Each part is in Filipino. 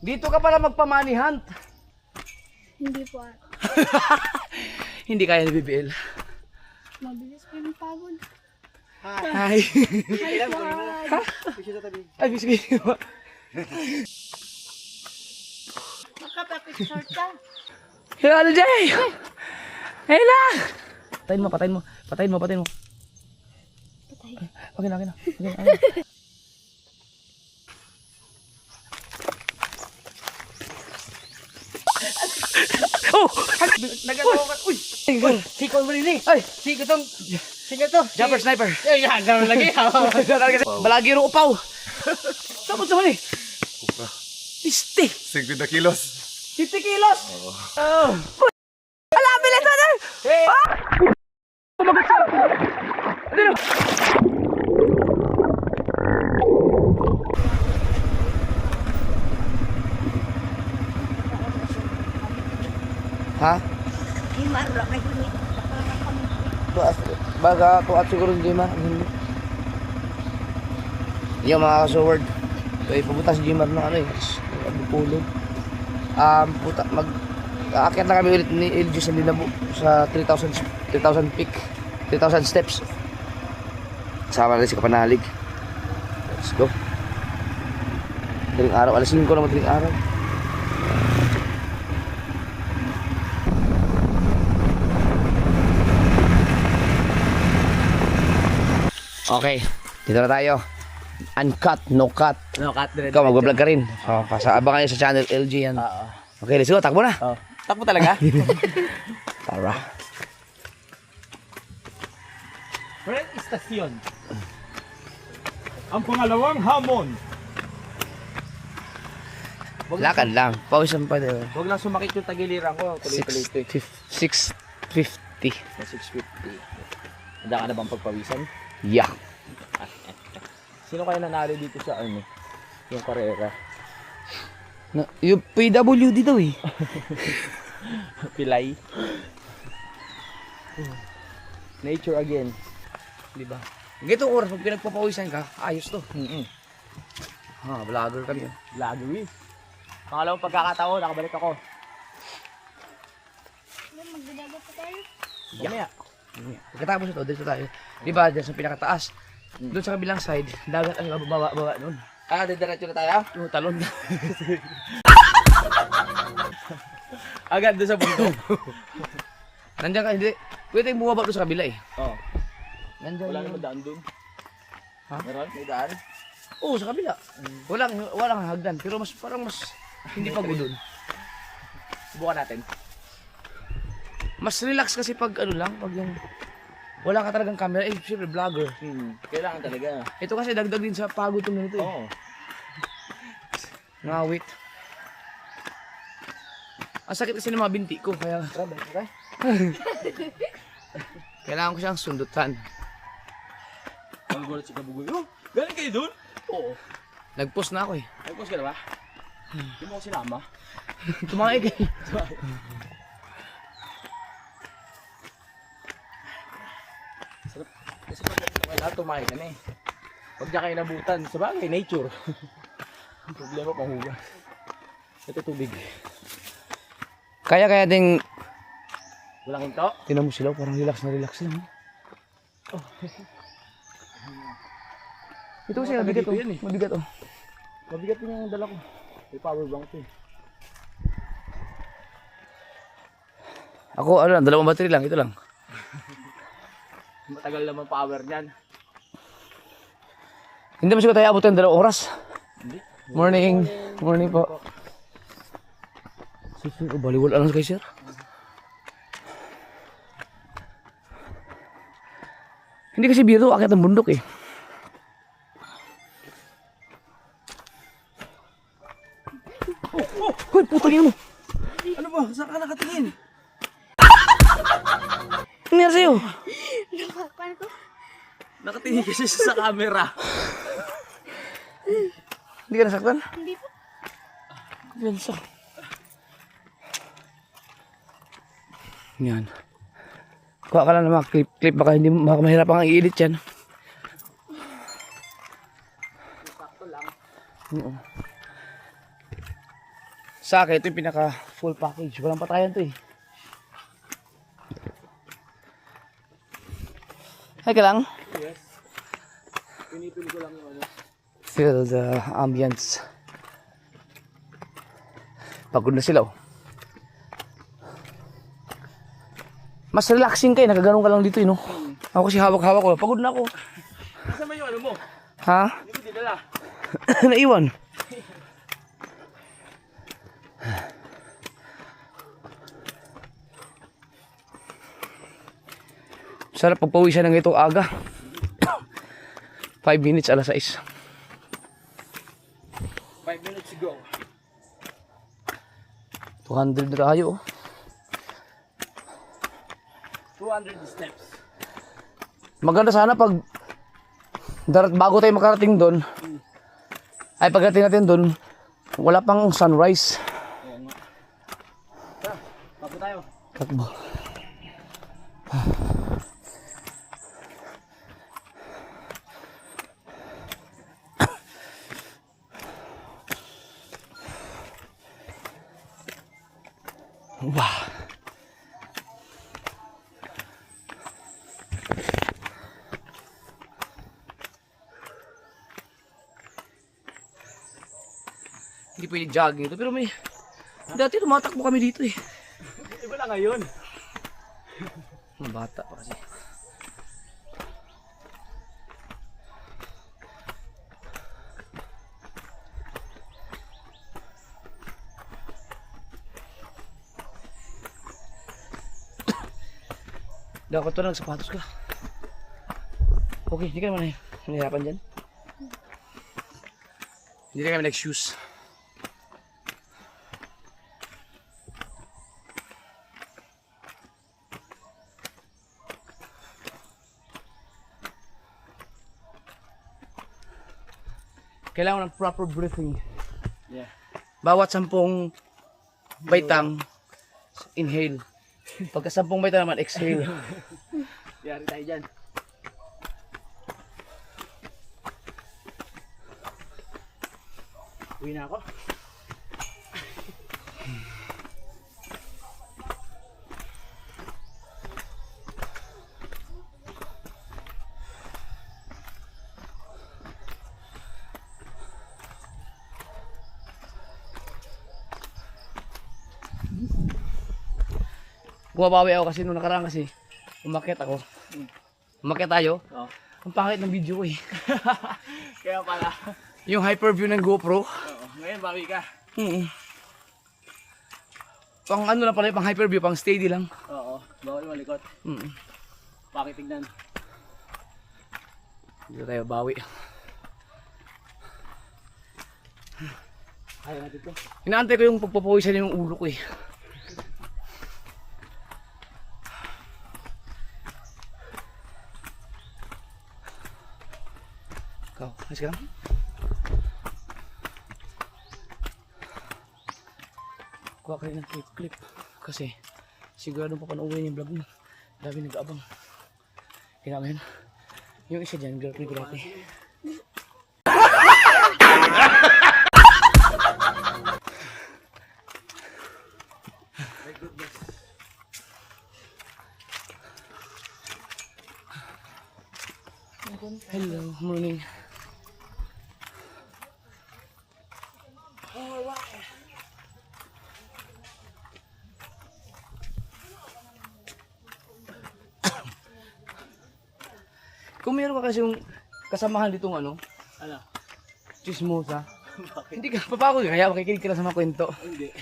Dito ka pala magpa-money hunt. Hindi po ate. Hindi kaya ni BBL. Mabilis po yung pagod. Hi. Hi po. Ay, biscuit. Makapapicture ka. Hello, Jay! Hey lang! Patayin mo. Patay. Okay na. Oh! Nagagawa ka. Uy! Siko mo rin eh. Ay! Siko to. Jumper sniper. Eh, yan. Naman lagi. Balagi rin upaw. Tapos naman eh. 50 kilos. 50 kilos. Oh. Ala, bilis mo na! Hey. Tumagot siya. Ano? Ha? Baga tuat siguro si Jimar. Hindi. Yung mga kasoward. So, ipupunta si Jimar ng ano eh. Pulog. Puta, aakyat na kami ulit ni LG sa Linabo sa 3,000 peak. 3,000 steps. Kasama rin si Kapanalig. Let's go. Daling araw. Alas 5 na madaling araw. Okay, dito na tayo. Uncut, no cut. No, cut. Ikaw, mag-vlog ka rin. So, abangan nyo sa channel LG yan. Okay, let's go. Takbo na. Takbo talaga? Tara. Friend Estasyon. Ang pangalawang hamon. Lakad lang. Pawisan pa din. Huwag lang sumakit yung tagiliran ko. Tuloy-tuloy ito eh. 650. 650. Handa ka na bang pagpawisan? Yeah. Sino kaya nanalo dito sa ano? Yung karera? Yung PWD daw eh. Pilay. Nature again. Diba? Ganitong oras, pag pinagpapawisan ka, ayos to. Ha, vlogger kami. Lagawin. Pangalawang pagkakataon, nakabalik ako. Magdadagat pa tayo. Mamaya. Pagkatapos ito, dito tayo. Diba, dyan sa pinakataas. Doon sa kabilang side, dagat ang baba nun. Didiretso na tayo? Yung talon. Agad doon sa bundok. Nandiyan ka, hindi. Pwede yung bumaba doon sa kabila eh. Oo. Nandiyan Wala yung- naman daan doon. Ha? Meron? May daan? Oo, sa kabila. Walang hagdan, pero parang mas hindi pa doon. Subukan natin. Mas relax kasi pag ano lang, pag yung wala ka talagang camera, syempre vlogger. Kailangan talaga. Ito kasi dagdag din sa pagod itong ganito eh. Oo. Ngawit. Ang sakit kasi ng mga binti ko, kaya Tara. kailangan ko siyang sundutan. Ang gulat si Kabugoy. Oh, galing kayo doon? Oo. Nag-post na ako eh. Nag-post ka na ba? Hindi mo ako sinama. Tumakay kayo. Kasi pag kailangan tumahay ka na eh. Pag niya kayo nabutan, sa bagay, nature. Ang problema, panghugas. Ito tubig. Kaya ding, Walang hinto. tinan mo sila, parang relax na relax lang. Ito kasi Mga mabigat taga oh. dito yan eh. Mabigat oh. Mabigat din yung dala ko. May power bank to eh. Ako ano lang, 2 battery lang, ito lang. Matagal naman power niyan. Hindi mo siguro tayo abutin 2 oras. Hindi. Morning po. Oh, baliwal lang kay sir. Hindi kasi biro, akit ang bundok eh. Hoy, putang ina mo. Ano ba? Saan ka nakatingin? Ano nangyari sa'yo? Paano ko? Nakatingin kasi siya sa camera. Hindi ka nasaktan? Hindi po. Bensa. Yan. Kuha ka lang ng mga clip, baka hindi baka mahirap ang i-edit yan. Sakto lang. Oo. Sa akin, ito yung pinaka full package. Walang patayan to eh. Hay ka lang. Yes. Pinipili ko lang yung ano. Feel the ambience. Pagod na sila oh. Mas relaxing kayo, nagaganon ka lang dito no. Ako kasi hawak-hawak ko, pagod na ako. Nasaan ba yung ano mo? Ha? Hindi ko dinala. Naiwan. Sarap pagpawisan ng ito aga. 5 minutes, alas 6. 5 minutes to go. 200 na tayo oh. 200 steps. Maganda sana pag bago tayo makarating doon, ay pagdating natin doon, wala pang sunrise. Oo nga. Tara, papo tayo. Takbo. Wow. Hindi pwede jogging ito, pero may... Dati tumatakbo kami dito eh. Iba na ngayon. Mga bata pa kasi. Dapat ito nagsapatos ka. Okay, hindi ka naman nahihirapan dyan. Hindi na kami nag-shoes. Kailangan ng proper breathing. Yeah. Bawat 10 baitang, inhale. Pagka 10 baitang naman, exhale. Yari tayo dyan. Uwi na ako. Bumabawi ako kasi nung nakaraan kasi umakyat ako. Umakyat tayo. Oo. Ang pangit ng video ko eh. Kaya pala. Yung hyper view ng GoPro. Oo. Ngayon, bawi ka. Pang ano lang pala, pang hyper view, pang steady lang. Oo. Bawal malikot. Pakitignan. Dito tayo bawi. Kaya natin to. Inaantay ko yung pagpapawisan yung ulo ko eh. Ikaw, ayos ka lang? Kuha kayo ng clip kasi sigurado pa panoorin yung vlog mo. Dami nag-aabang. Kaya naman yung isa dyan, grabe. Hello, morning. Kung meron ka kasi yung kasamahan ditong ano, Ano? chismosa, hindi ka papagod kaya makikinig ka lang sa mga kwento. Hindi.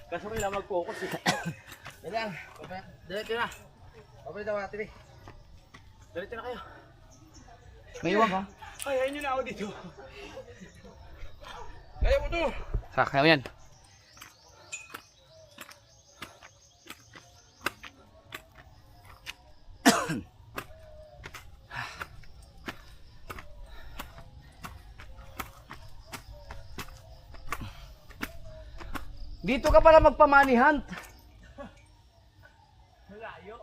Kaso kailangan mag-focus eh. Dalang, diretso na. Papalit ako natin eh. Diretso na kayo. May iwan ka? Ay, ayun nyo na ako dito. Kaya mo to. Kaya mo yan. Dito ka pala magpa-money hunt. Malayo.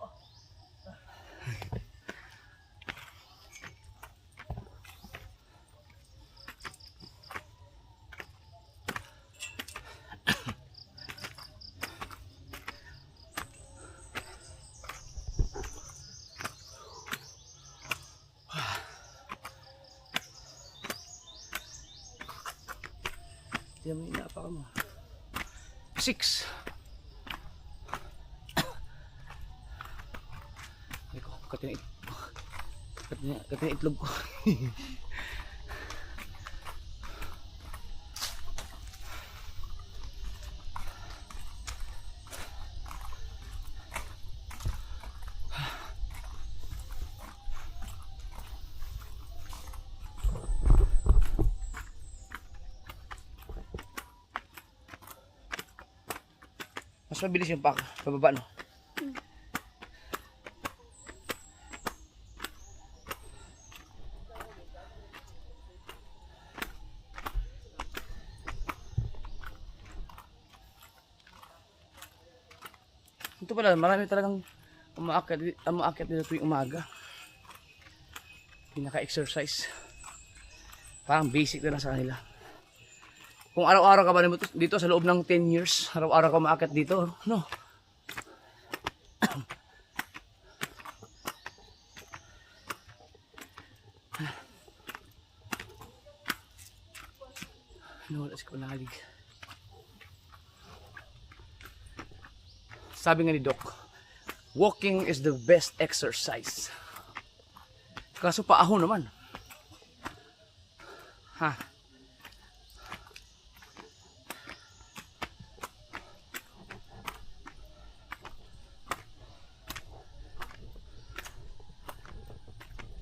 Tiyan mo yung napaka mo. 6. Ay ko, katin na itlog ko. Mas mabilis yung pababa, no? Ito pala, marami talagang umaakyat dito tuwing umaga. Pinaka-exercise. Parang basic na lang sa kanila. Kung araw-araw ka ba dito sa loob ng 10 years, araw-araw ka umaakyat dito, no? Ano, wala si Kunalig. Sabi nga ni Doc, walking is the best exercise. Kaso paaho naman. Ha?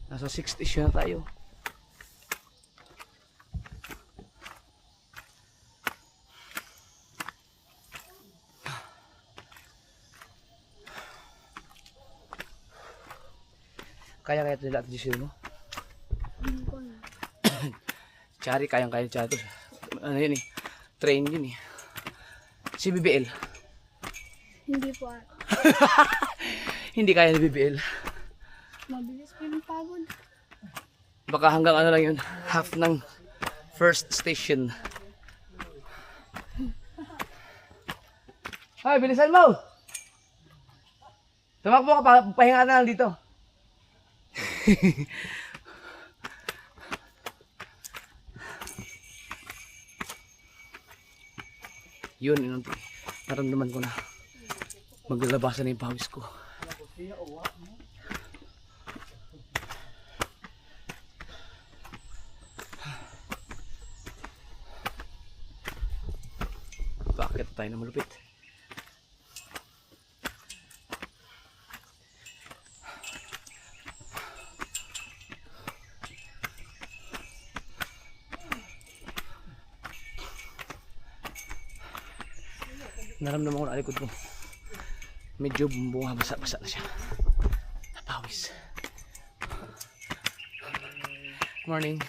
Nasa 6th issue na tayo. Kaya ito nila at Giselle mo? Chari, kayang-kaya ni Chari to. Ano yun eh? Train yun eh. Si BBL. Hindi po. Hindi kaya ni BBL. Mabilis po yung pagod. Baka hanggang ano lang yun, half ng first station. Ay, bilisan mo! Tumakbo ka pa, pahinga na lang dito. Yun, naramdaman ko na maglalabasan na yung pawis ko. Bakit tayo na malupit? Naramdaman ko na alikod ko. Medyo bunga basa-basa na siya. Napawis. Good morning.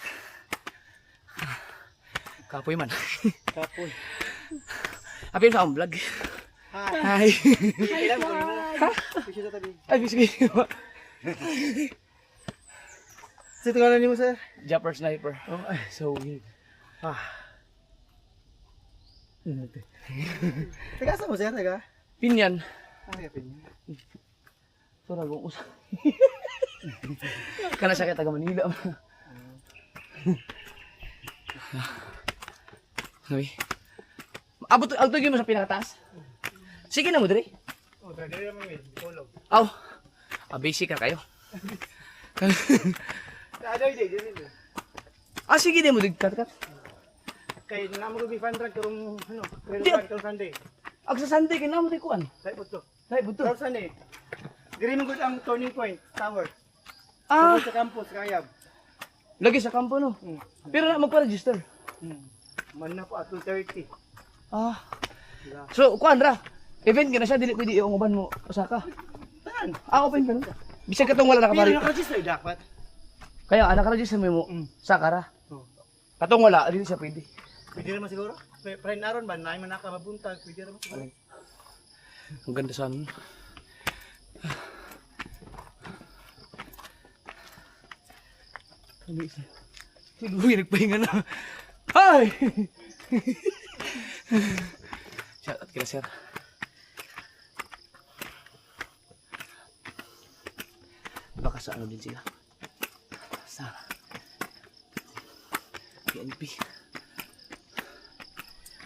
Kapoy man. Kapoy. Apin sa akong vlog. Hi. Ilan mo mo? Pisyo sa tabi. Ay, sige. Sito ka na niyo, sir? Jumper sniper. Oh, ay, so weird. Taga sa mo, sir? Taga? Pinyan. Taga pinyan. So, nagong usap. Kana sakit taga Manila. Sabi. Abot mo sa pinakataas. Sige na mo dire. Oh, taga naman may tulog. Aw. Basic ka kayo. Sige din mo kat. Kay na mo bi fan drag karong ano, pero Di- karong Sunday. Ag sa Sunday kay namo tay kuan. Dai puto. Dai buto. Karong Sunday. Diri mo gud ang turning point, tower. Ah, Sa campus kayab. lagi sa kampo no. Pero na magpa-register. Man na po at 2:30. Ah. So, kuan ra. Event ka na siya, dili pwede yung uban mo usa ka. Tan. Open ka na. Bisag katong wala Pero nakapari. naka-register dapat. Kaya anak ka register mo sa kara. Oh. Katong wala, dili siya pwede. Pwede naman siguro. Friend aron ba naay man naka mabuntag, pwede naman siguro. Ang ganda sa ano. Siguro nagpahinga na. Hi! Shout out kila sir. Baka sa ano din sila. Sa PNP.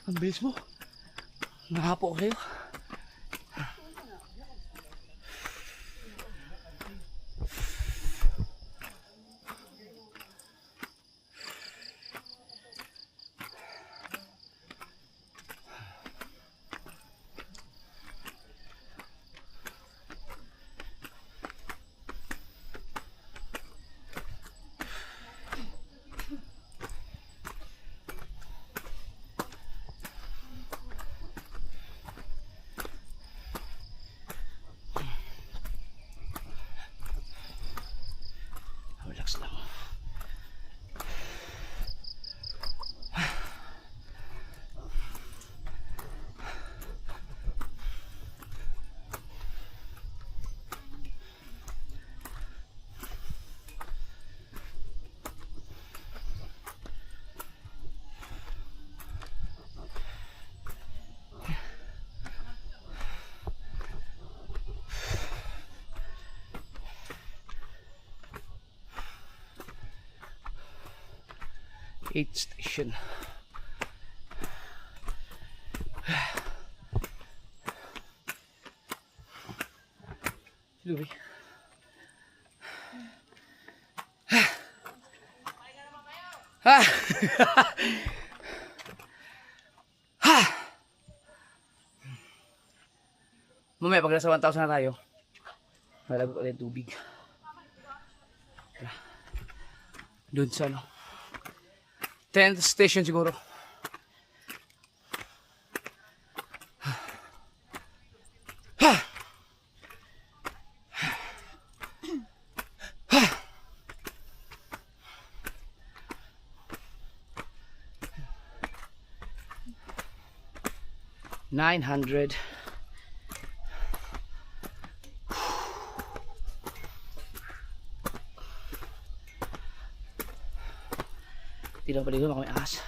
Ang bilis mo. Nahapo ko sa'yo. Relax lang. Eighth station. Louis. Ha! Ha! Mamaya pag nasa 1,000 na tayo, malagot ulit tubig. Doon sa ano, 10th station siguro. $900. Tidak pa dito kami ahas.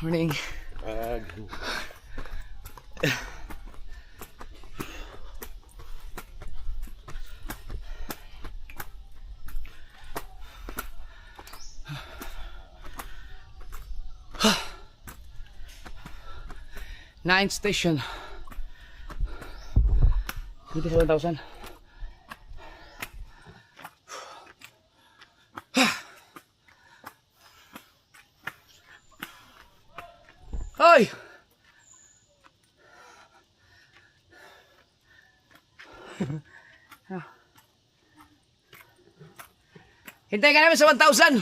Morning. Ninth station. Dito sa 1,000. Hoy! Hintay ka namin sa 1,000.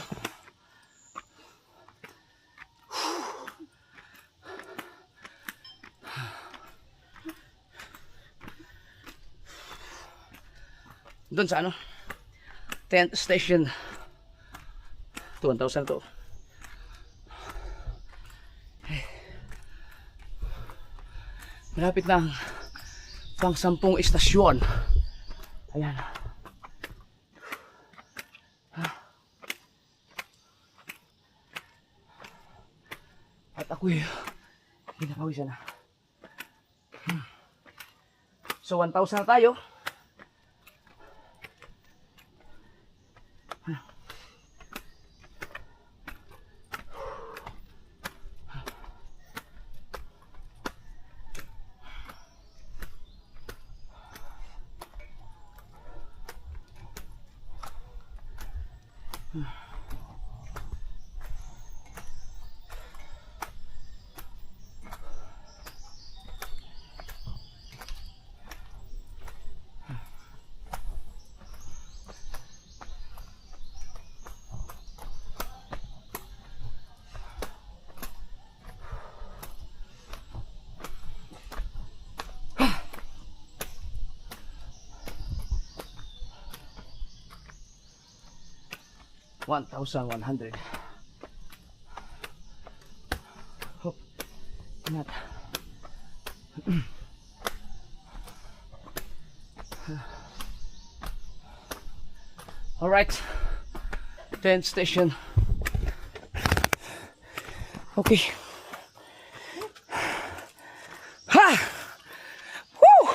Doon sa ano? 10th station. 1,000 to. Malapit na ang pang-10 istasyon. Ayan. At ako'y pinapawisan na. So 1,000 na tayo. $1,100. Hope not. All right, 10th station. Okay. Ha! Woo!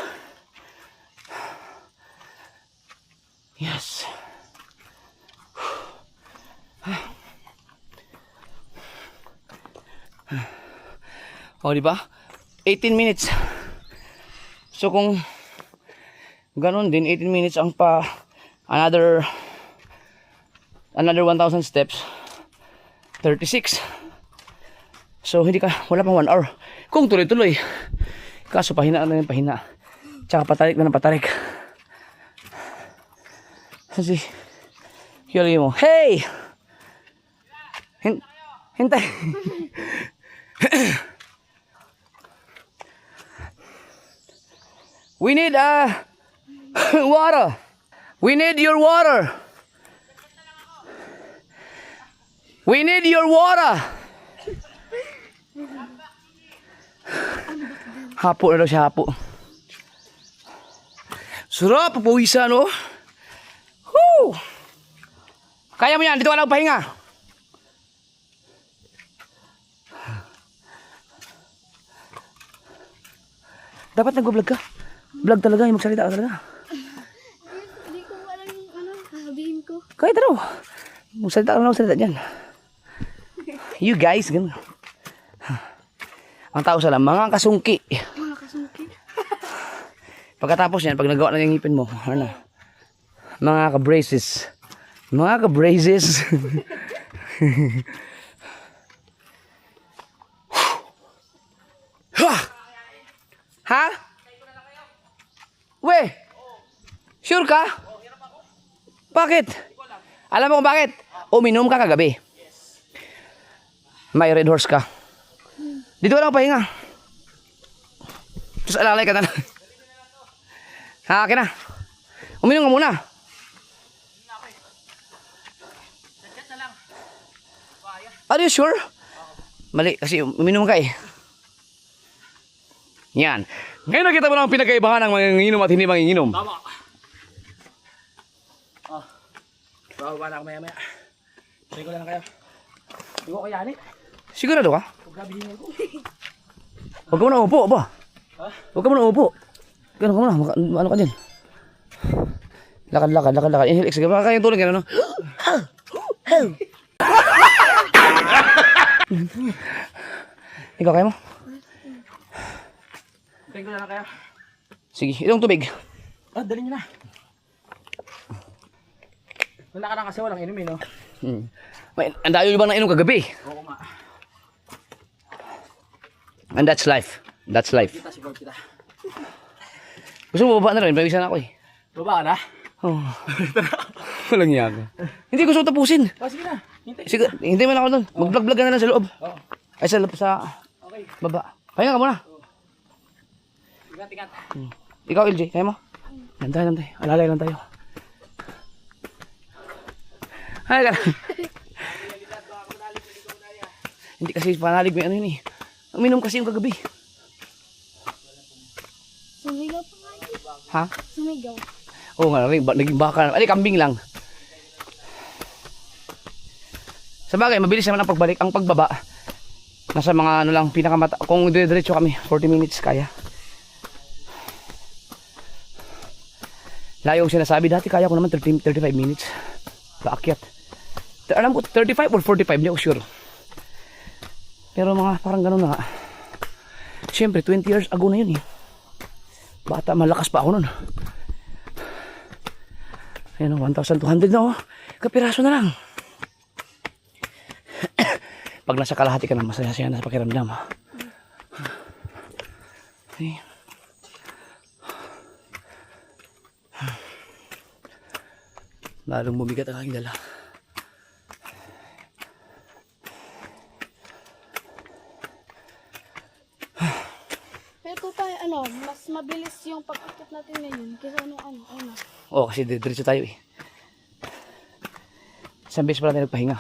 Yes. O, di ba? 18 minutes. So, kung ganun din, 18 minutes ang pa another 1,000 steps, 36. So, wala pang 1 hour. Kung tuloy-tuloy. Kaso, pahina na yung pahina. Tsaka patarik na ng patarik. Kasi, huli mo, hey! Hintay. We need water. We need your water. We need your water. Hapo na daw siya, hapo. Sarap, papawisan, no? Woo! Kaya mo yan, dito ka lang pahinga. Dapat nag-vlog ka. Vlog talaga, yung magsalita ka talaga. Hindi ko alam yung sasabihin ko. Kahit ano, magsalita ka lang, magsalita dyan. You guys, ganun. Ang tao sa lang, mga kasungki. Mga kasungki. Pagkatapos yan, pag nagawa na yung ngipin mo, ano, mga ka-braces. Mga ka-braces. Ha? We? Sure ka? Bakit? Alam mo kung bakit? Uminom ka kagabi. May red horse ka. Dito ka lang pahinga. Tapos alalay ka na lang. Ha, akin na. Uminom ka muna. Are you sure? Mali, kasi uminom ka eh. Yan. Ngayon nakita mo na ang pinagkaibahan ng manginginom at hindi manginginom. Tama. Bababa na ako maya-maya. Try ko lang kayo. Hindi ko kayanin. Sigurado ka? Huwag gabihin ko. Huwag ka muna upo, ba? Ha? Huwag ka muna upo. Gano'n ka muna. Ano ka din? Lakad. Inhale, exhale. Baka kayong tulog yan, ano? Ikaw, kaya mo? Try ko lang kayo. Sige, itong tubig. Dali nyo na. Wala ka na kasi walang inumin, no? Ang dayo yung bang nainom kagabi. Oo nga. And that's life. That's life. Kita, siguro kita. Gusto mo baba na rin? Pawisan ako eh. Baba ka na? Oh. Walang niya ako. Hindi gusto ko tapusin. Sige na. Hintay. Sige, hintay mo na ako doon. Mag-vlog-vlog ka na lang sa loob. Oo. Ay, sa Okay. baba. Pahinga ka muna. Ingat. Ikaw, LJ, kaya mo? Lantay. Alalay lang tayo. Ay, ka Hindi kasi panalig may ano yun eh. Uminom kasi yung kagabi. Sumigaw pa nga yun. Ha? Sumigaw. Oo nga, naging baka. Ay, kambing lang. Sa bagay, mabilis naman ang pagbalik. Ang pagbaba, nasa mga ano lang, pinakamata. Kung dire-diretso kami, 40 minutes kaya. Layo yung sinasabi. Dati kaya ko naman 35 minutes. Paakyat. Alam ko, 35 or 45, hindi ako sure. Pero mga parang ganun na nga. Siyempre, 20 years ago na yun eh. Bata, malakas pa ako nun. Ayan o, 1,200 na o. Kapiraso na lang. Pag nasa kalahati ka na, masaya-saya na sa pakiramdam. Okay. Lalong bumigat ang aking dala. Pero tayo, mas mabilis yung pag-akit natin ngayon kaysa ano. Oo, kasi diretso tayo eh. Isang beses pala tayo nagpahinga.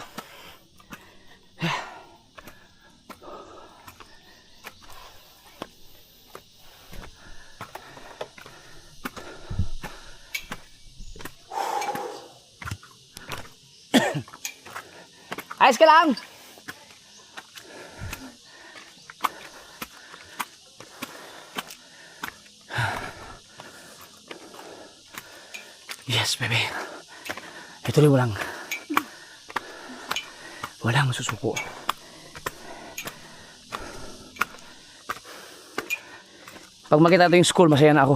Ayos ka lang! Yes, baby. Ituloy mo lang. Walang masusuko. Pag makita ito yung school, masaya na ako.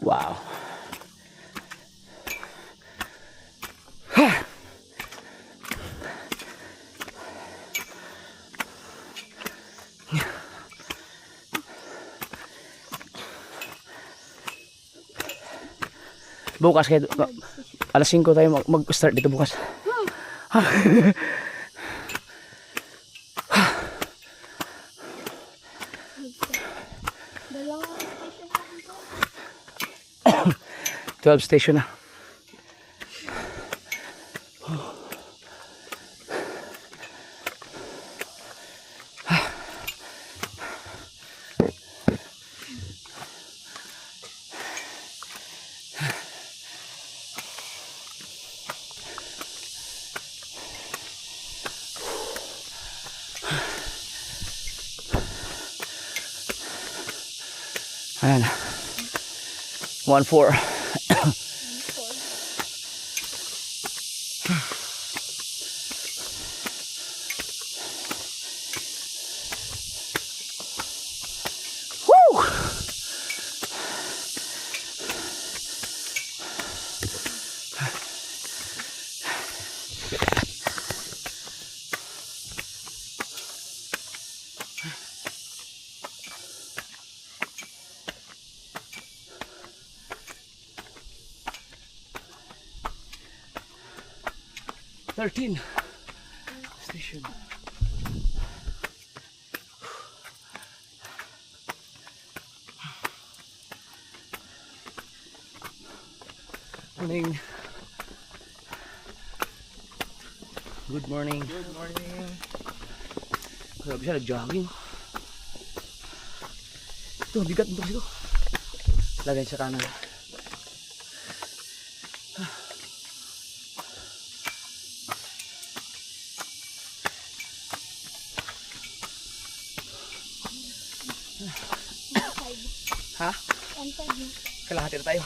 Wow. Bukas kayo, alas 5 tayo mag-start dito bukas. Dalawa station natin to. 12 station na. Ayan. 1-4. Woo! Thirteen station. Morning. Good morning. Good morning. Grabe siya, nag-jogging. Ito, bigat nito kasi ito. Lagay sa kanan. Ha? Kalahati na tayo.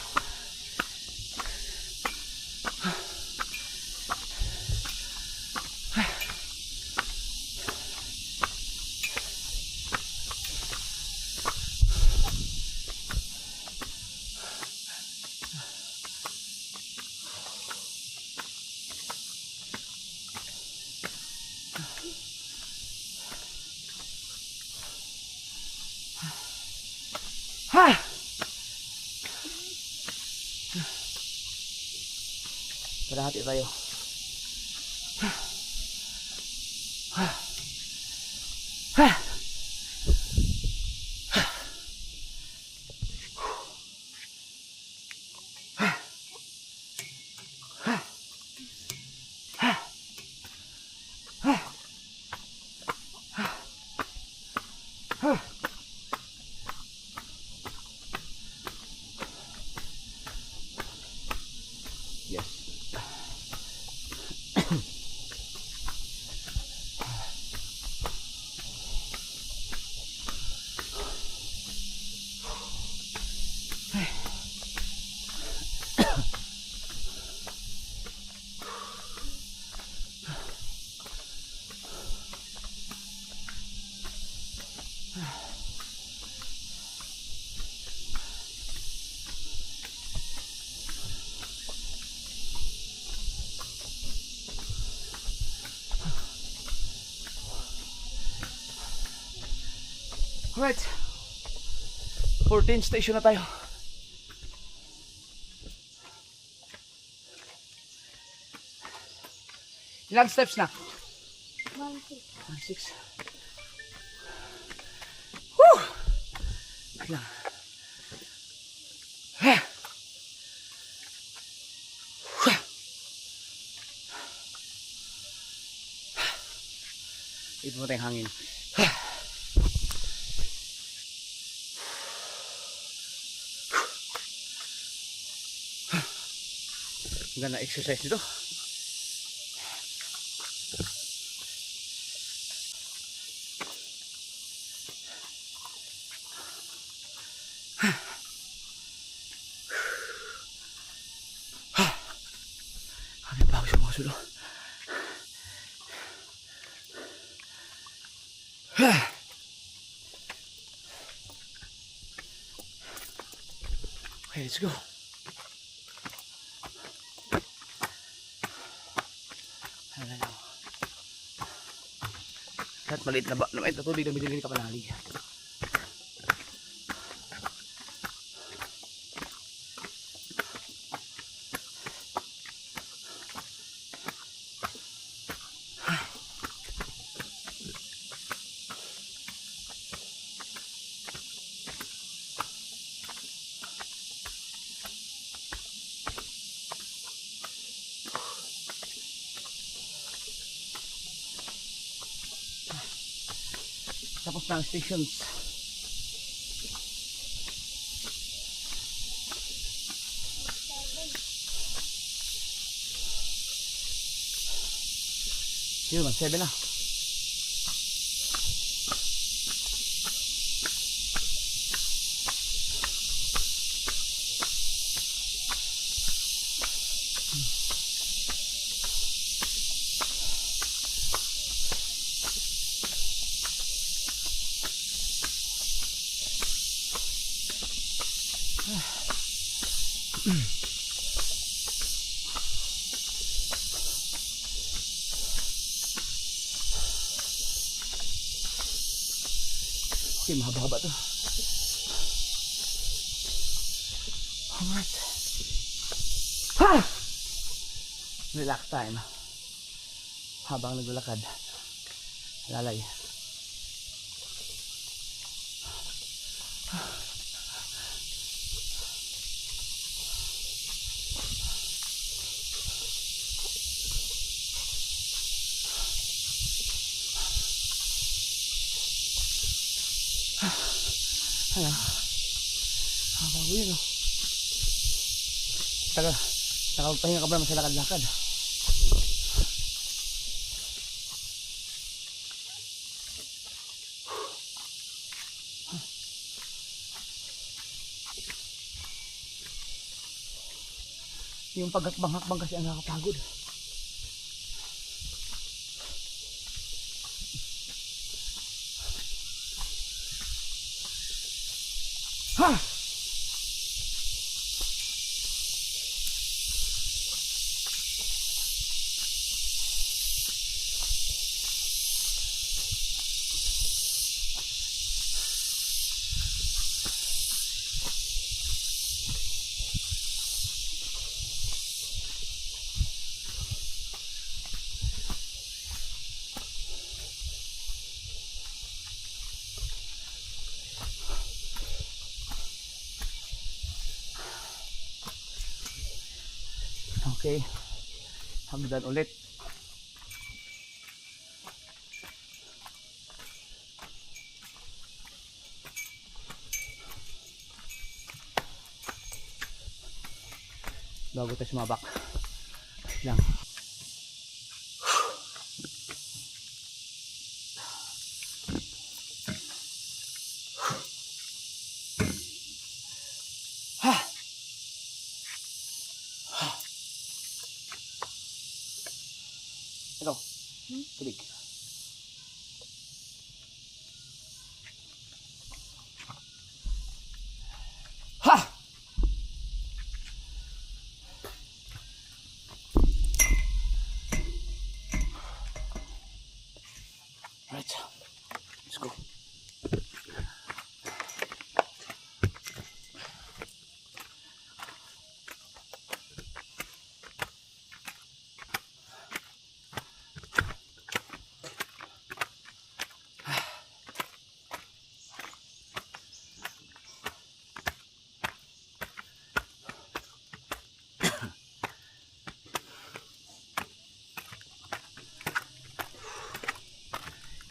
Ha! Kalahati tayo. Ha! Ha! Yes. Alright. 14 station na tayo. Ilang steps na? 1-6. Woo! Wait lang. Ito mo tayong hangin. Ganda exercise dito. sulo. Okay, let's go. At maliit na ba naman ito tubig na binili ni Kapanali. Tapos na ang stations. Yun man, 7 na. Okay, mahaba-haba to. Alright. Ha! Relax time. Habang naglalakad. Lalay. Ayan. Bago yun, oh. Nakapagpahinga ka ba naman sa lakad-lakad? Yung paghakbang-hakbang kasi ang nakakapagod. Ha! Okay, hagdan ulit. Bago tayo sumabak lang. Ito, tubig. Ha! Right, let's go.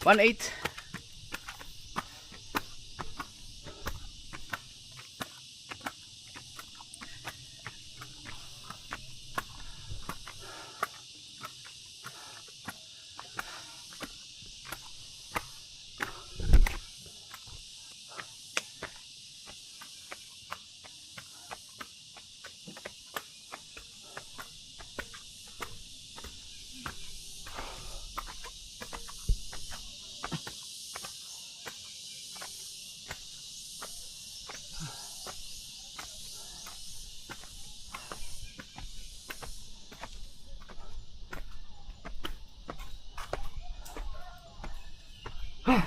One eight. Okay.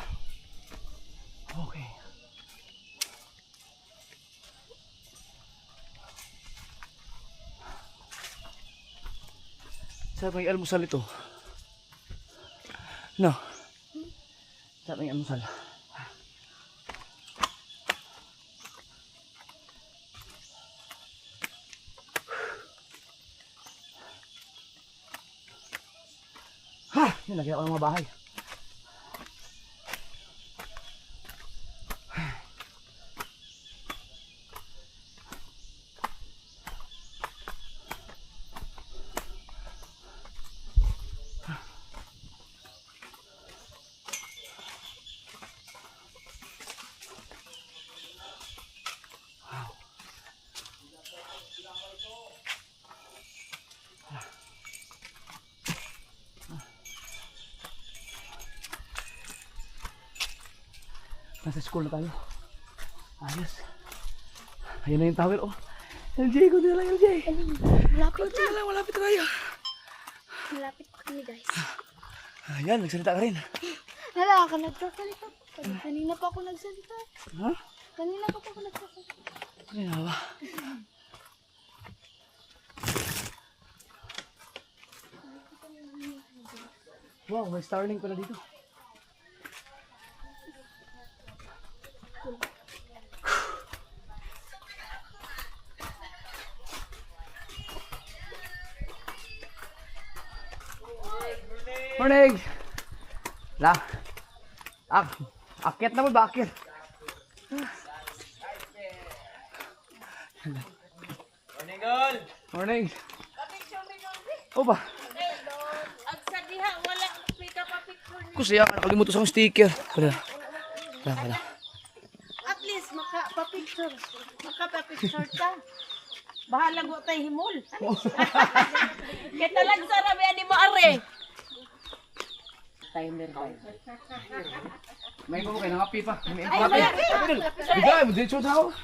Saan may almusal ito? No. Saan may almusal? Ha! Yun, lagyan ko ng mga bahay. Nasa school na tayo. Ayos. Ayun na yung towel, oh. LJ, kundi na lang, LJ. Malapit Kundi na lang, malapit na tayo. Malapit pa kami guys. Ayan, nagsalita ka rin. Hala, ka nagsasalita. Kanina pa ako nagsalita. Ha? Kanina pa ako nagsasalita. Ay, nawa. Wow, may Starlink pala dito. Morning! La. Akyat na mo ba? Akyat. Morning, Gol! Morning. O ba? Ag sa diha wala pika pa picture ni. Kusiya ka nakalimutan sa akong sticker. Wala. At least maka-picture ta. Bahala go tay himol. Kita lang sa rabi ani mo are. Timer ba? May ko kay nangapi pa. Bigay mo dito sa ako.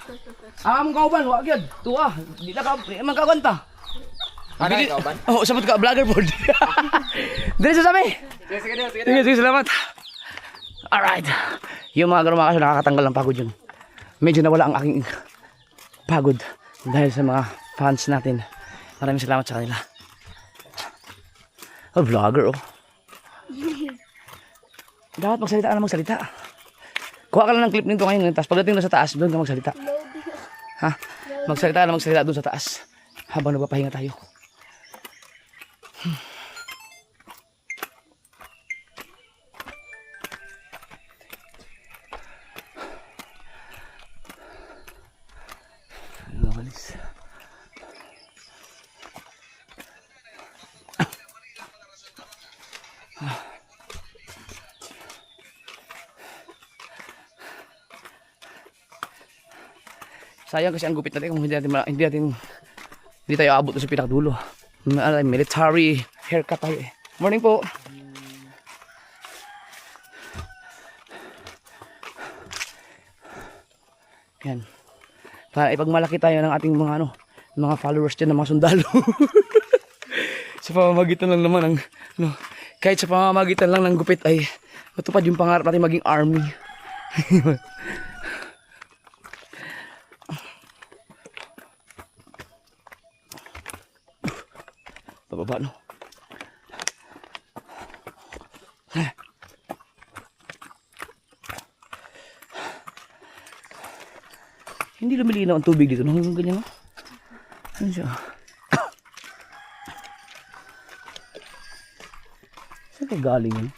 Ang kauban wa gyud. Tuwa, di na ka man kaganta. Ano ikaw ba? Oh, sabot ka vlogger board. Dili sa sabi. Sige, salamat. Alright. Yung mga ganun mga kaso nakakatanggal ng pagod yun. Medyo nawala ang aking pagod dahil sa mga fans natin. Maraming salamat sa kanila. Oh, vlogger oh. Dapat magsalita ka na magsalita. Kuha ka lang ng clip nito ngayon. Tapos pagdating doon sa taas, doon ka magsalita. Ha? Magsalita ka na magsalita doon sa taas. Habang nagpapahinga tayo. Nakalis. Sayang kasi ang gupit natin kung hindi tayo abot sa pinakadulo. Military haircut tayo eh. Morning po. Yan. Para ipagmalaki tayo ng ating mga followers dyan, ng mga sundalo. Sa pamamagitan lang naman ng kahit sa pamamagitan lang ng gupit ay matupad yung pangarap natin maging army. Pababa no. Hindi lumilinaw ang tubig dito. Hanggang ganyan no. Ano siya? Saan ka galing yun?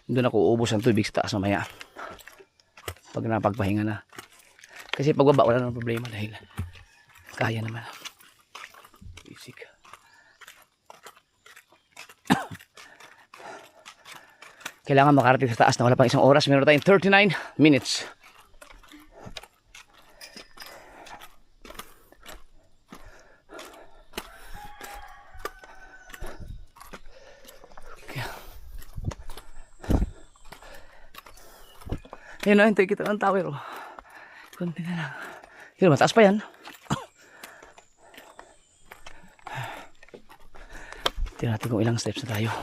Doon ako uubos ang tubig sa taas mamaya. Pag napagpahinga na. Kasi pagbaba wala nang problema dahil kaya naman. Basic. Kailangan makarating sa taas na wala pang isang oras. Meron tayong 39 minutes. Okay. Ayun na, hintay kita ng tower. Kunti na lang. Pero mataas pa yan. Tingnan natin kung ilang steps na tayo.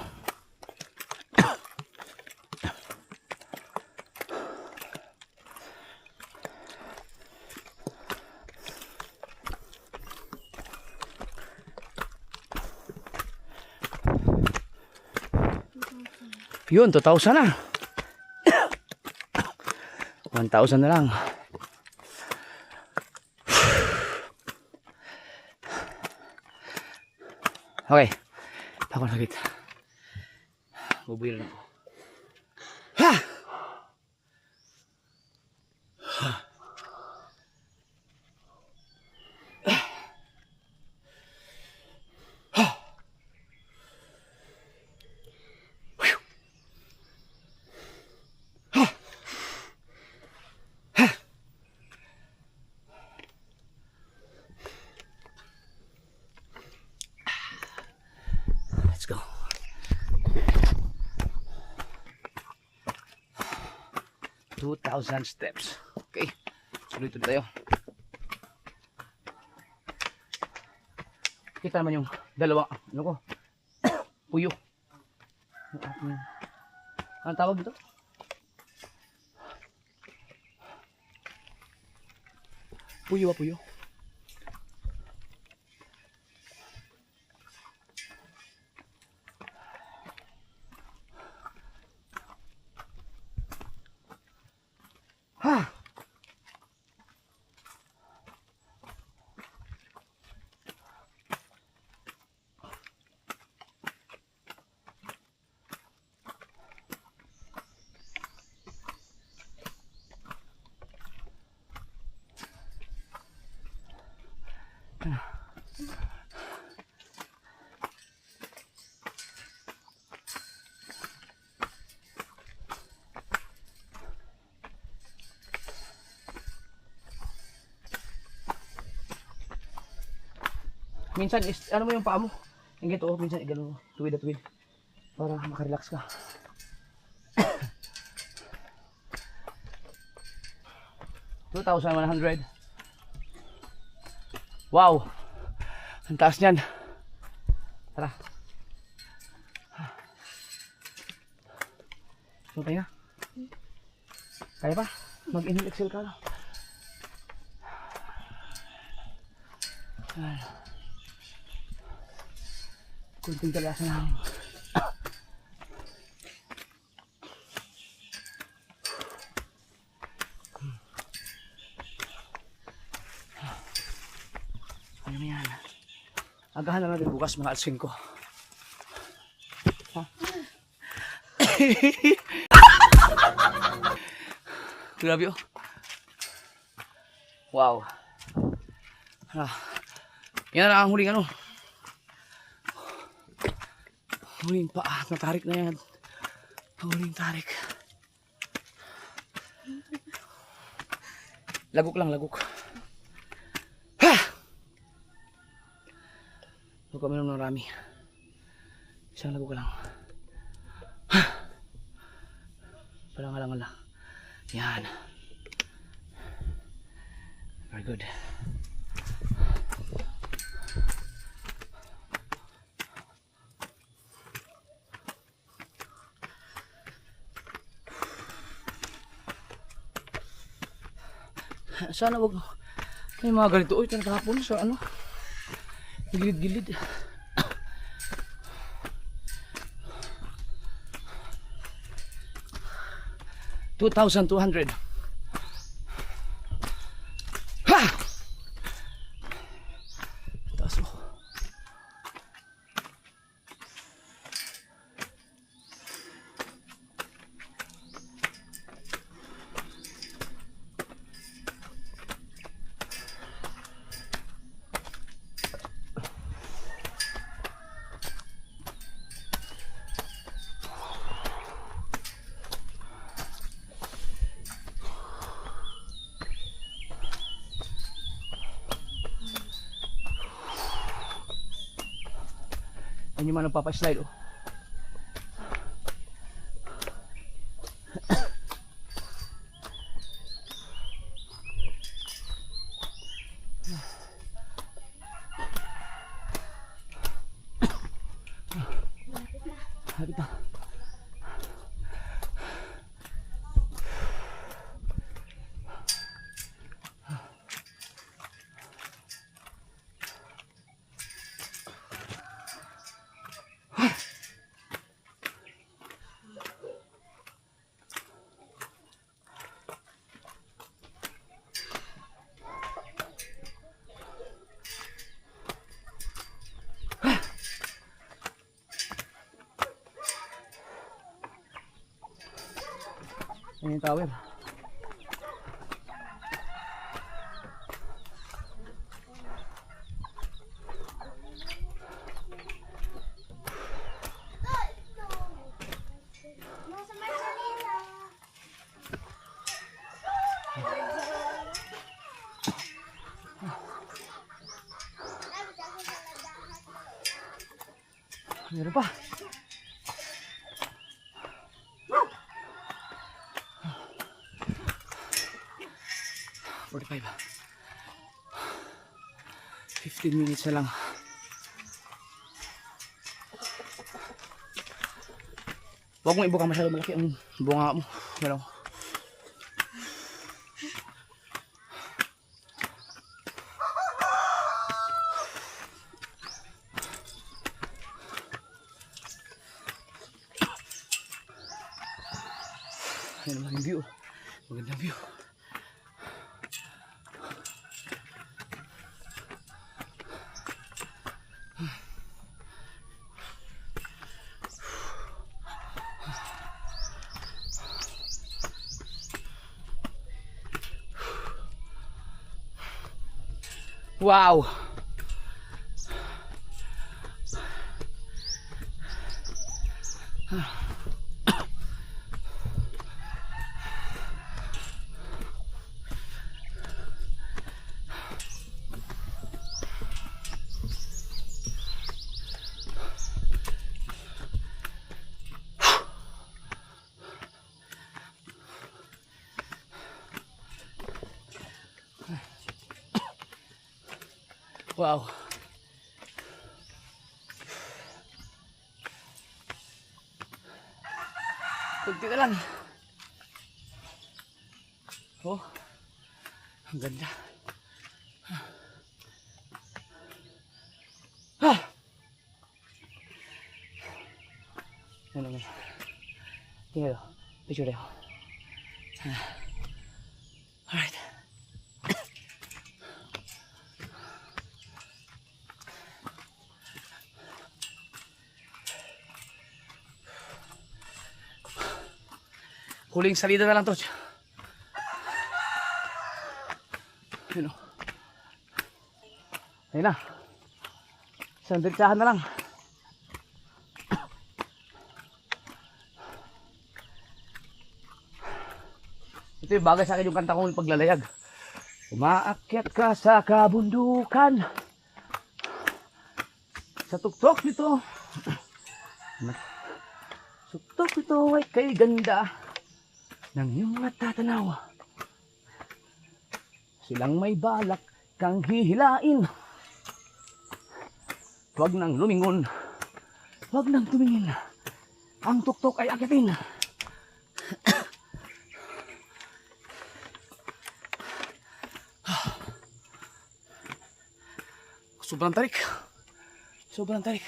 Yun, 2,000 na. 1,000 na lang. Okay. Ako na sakit. Bubuhay na ako. Ha! Let's go. $2,000 steps. Okay. Tuloy-tuloy tayo. Kita naman yung dalawa. Ano ko? Puyo. Anong tawag dito? Puyo ba puyo? Ha! Minsan is, ano mo yung paa mo? Yung ganito, minsan igano, tuwid at tuwid. Para makarelax ka. $2,100. Wow! Ang taas niyan. Tara. So tayo na. Kaya pa? Mag-inhale exhale ka na. Kunting talasan namin. Ano mo yan? Agahan na natin bukas mga alas 5. Ha? Grabe oh. Wow. Yan na ang huling ano. Huling paa, natarik na yan. Huling tarik. Lagok lang, lagok. Ha! Huwag kami ng marami. Isang lagok lang. Ha! Palang. Yan. Very good. Sana wag may mga ganito. Uy, tanakapon sa ano. Gilid-gilid. $2,200. Ha! Taas mo. Ano yung mga nagpapaslide oh. Lapit na. Ayan yung tower. Meron pa. $45. 15 minutes na lang. Huwag mong ibuka masyado malaki ang bunga mo. Gano'n. Ayan naman yung view. Magandang view. Wow! Wow. Kunti na lang. Oh. Ang ganda. Ah. Ano naman. Tingnan mo. Picture tayo. Alright. Huling salida na lang to. Ayun o. Ayun na. Isang diretsahan na lang. Ito yung bagay sa akin yung kanta kong paglalayag. Umaakyat ka sa kabundukan. Sa tuktok nito. Tuktok nito ay kay ganda ng iyong natatanaw. Silang may balak kang hihilain. Huwag nang lumingon. Huwag nang tumingin. Ang tuktok ay akitin. Sobrang tarik. Sobrang tarik.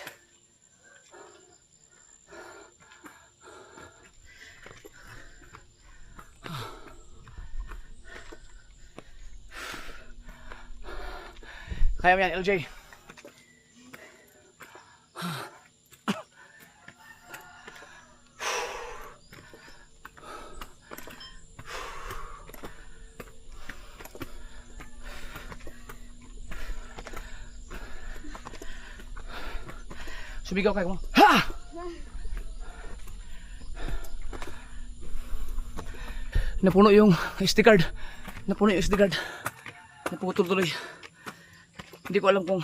Kaya mo yan, LJ. Sumigaw kayo mo. Ha! Napuno yung SD card. Napuno yung SD card. Naputol tuloy. Hindi ko alam kung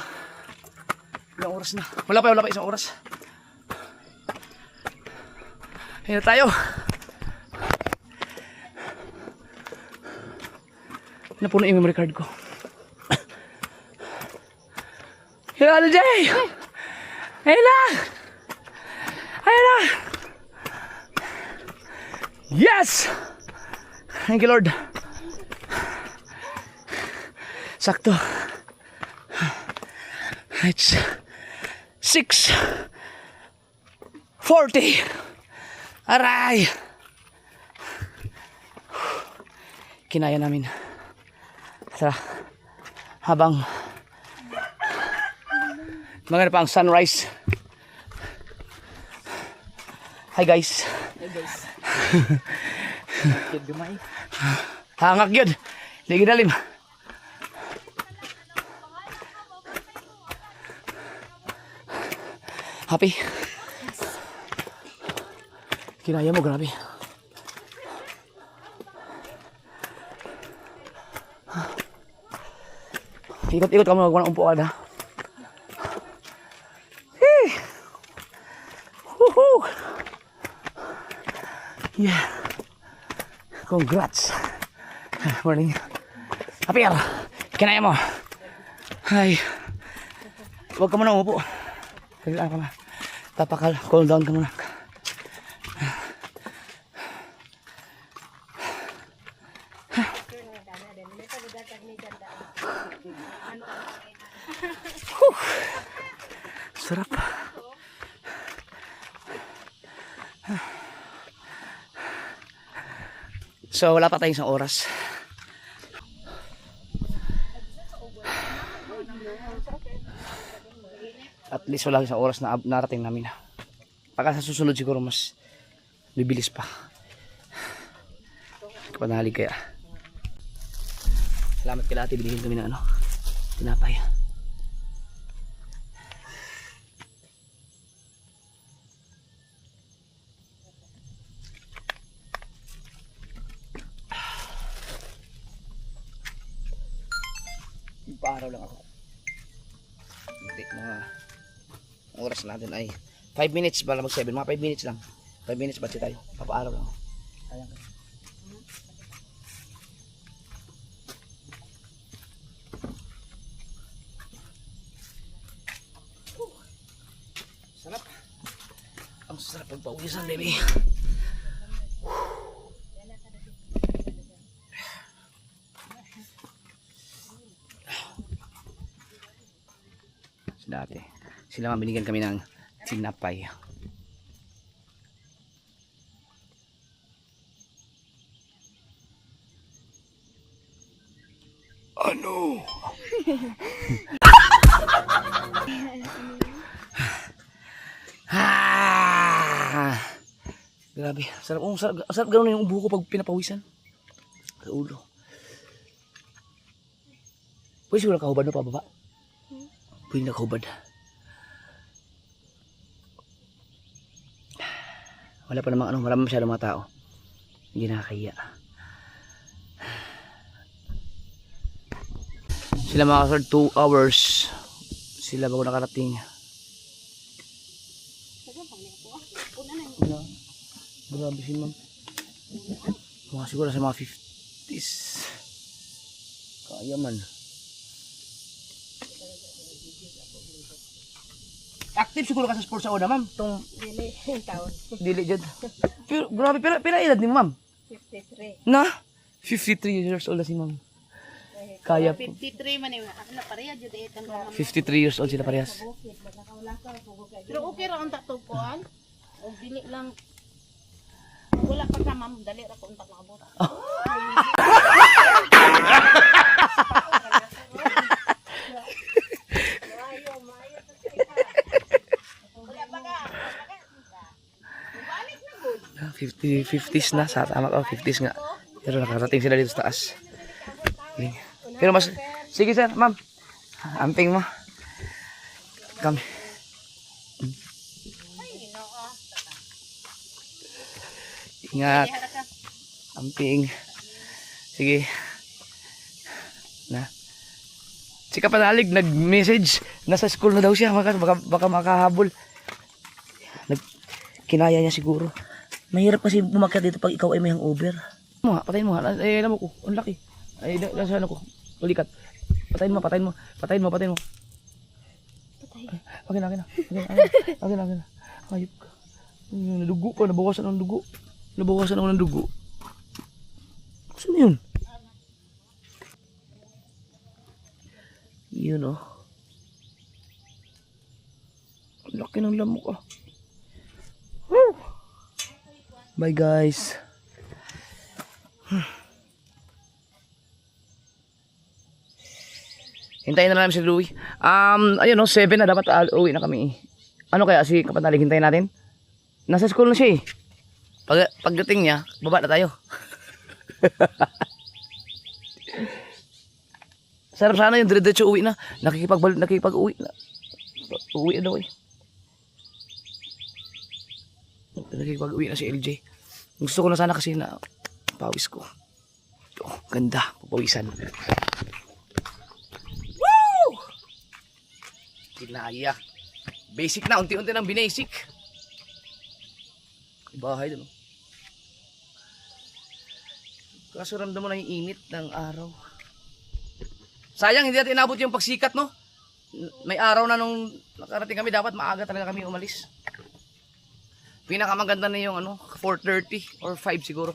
ilang oras na. Wala pa isang oras. Ayan na tayo. Napuno yung memory card ko. Hello, LJ! Ayun na! Ayan na! Yes! Thank you, Lord. Sakto. It's 6:40. Aray! Kinaya namin. Tara. Habang maganda pa ang sunrise. Hi guys. Hey guys. Kid gamay. Hangak yun. Hindi ginalim. Happy? Kinaya mo, grabe. Ikot-ikot kami, magwanang umpuan ha. Hey! Woohoo! Yeah. Congrats. Morning. Apir, kinaya mo. Ay. Huwag ka muna umupo. Kailangan ka na. Tapakal, cool down ka muna. Sarap. So wala pa tayong isang oras. At least wala isang oras na narating namin. Pagka sa susunod siguro mas bibilis pa. Kapanalig kaya. Salamat kay Ate, binigyan kami ng tinapay. Paaraw lang ako. Hindi, mga oras natin ay 5 minutes bala mag 7, mga 5 minutes lang. 5 minutes batsi tayo. Papaaraw lang ako. Ayan ka. Sarap. Ang sarap pagpawisan, baby. Dati sila nga binigyan kami ng tinapay. Ano? Grabe, sarap. Sarap gano'n yung ubo ko pag pinapawisan sa ulo. Pwede siguro kahubad na pababa. Pwede nakahubad. Wala pa namang wala masyadong mga tao. Hindi nakakaya. Sila mga kasord 2 hours sila bago nakarating. Grabe si ma'am. Mga siguro sa mga 50s. Kaya man. Active siguro ka sa sports sa una, ma'am. Tong Dili, taon. dili jud. Pero grabe, pila edad ni ma'am? 53. Na 53 years old na si ma'am. Kaya po. 53 man yung ano pareha jud itang 53 years old sila parehas. Pero okay ra unta to kuan. Og dili lang wala pa ka ma'am, dali ra ko unta nakabot. Ah, 50s na, sa tama ko, 50s nga. Pero nakarating sila dito sa taas. Pero mas, sige sir, ma'am. Amping mo. Kami. Ingat. Amping. Sige. Na. Si Kapanalig nag-message. Nasa school na daw siya. Baka makahabol. Kinaya niya siguro. Mahirap kasi bumakyat dito pag ikaw ay may hangover. Patayin mo ha. Ay, alam mo ko. Ang laki. Ay, nasa ano ko. Ulikat. Patayin mo. Patay. Akin na. Ayop ka. Nadugo pa, nabawasan ng dugo. Nabawasan ako ng dugo. Saan yun? Yun oh. Ang laki ng lamok ah. Woo! Bye guys. Hintayin na lang si Louie. Ayun no, 7 na dapat uwi na kami. Ano kaya si Kapatalig, hintayin natin? Nasa school na siya eh. Pagdating niya, baba na tayo. Sarap sana yung diretso uwi na. Nakikipag-uwi na. Uwi na daw eh. Nakikipag-uwi na si LJ. Gusto ko na sana kasi na pawis ko. Oh, ganda, papawisan. Woo! Kinaya. Basic na, unti-unti ng binasic. Bahay doon. Kaso ramdam mo na yung init ng araw. Sayang hindi natin inabot yung pagsikat, no? May araw na nung nakarating kami, dapat maaga talaga kami umalis. Pinakamaganda na yung 4:30 or 5 siguro.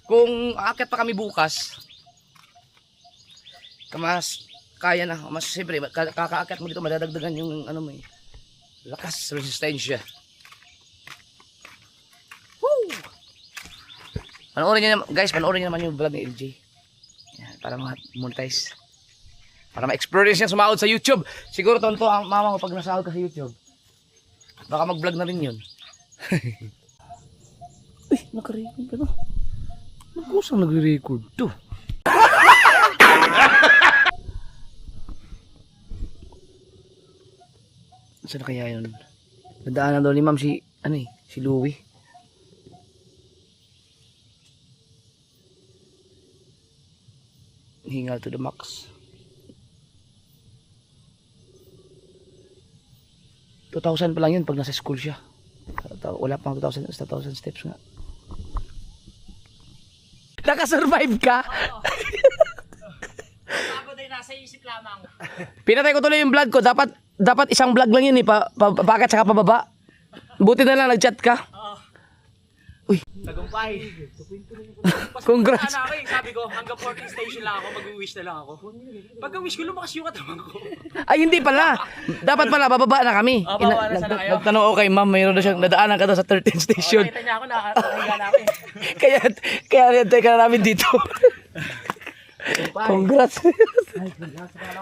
Kung aakyat pa kami bukas, mas kaya na, mas siyempre kakaakyat mo dito, madadagdagan yung mo eh, lakas, resistensya. Woo! Panoorin niyo guys, panoorin niyo naman yung vlog ni LJ. Yan, para ma-monetize. Para ma-experience niya sumahod sa YouTube. Siguro tonto ang mama mo pag nasahod ka sa YouTube. Baka mag-vlog na rin yun. Uy, naka-record pa to. Kusang nagre-record to. Saan kaya yun? Nadaanan daw ni ma'am si Louie. Hingal to the max. 2,000 pa lang yun pag nasa school siya. Wala pang 2,000 steps nga. Nakasurvive ka? Ako din nasa isip lamang. Pinatay ko tuloy yung vlog ko. Dapat isang vlog lang yun eh. Paakyat saka pababa. Buti na lang nag-chat ka. Uy. Tagumpay. Congrats. Sabi ko, hanggang 14 station lang ako, mag-wish na lang ako. Pagka-wish ko, lumakas yung katawan ko. Ay, hindi pala. Dapat pala, bababa na kami. Bababa na sana kayo. Nagtanong ako kay ma'am, mayroon na siyang nadaanan ka daw sa 13th station. Nakita niya ako, nakahiga na ako eh. Kaya nantay ka na namin dito. Congrats.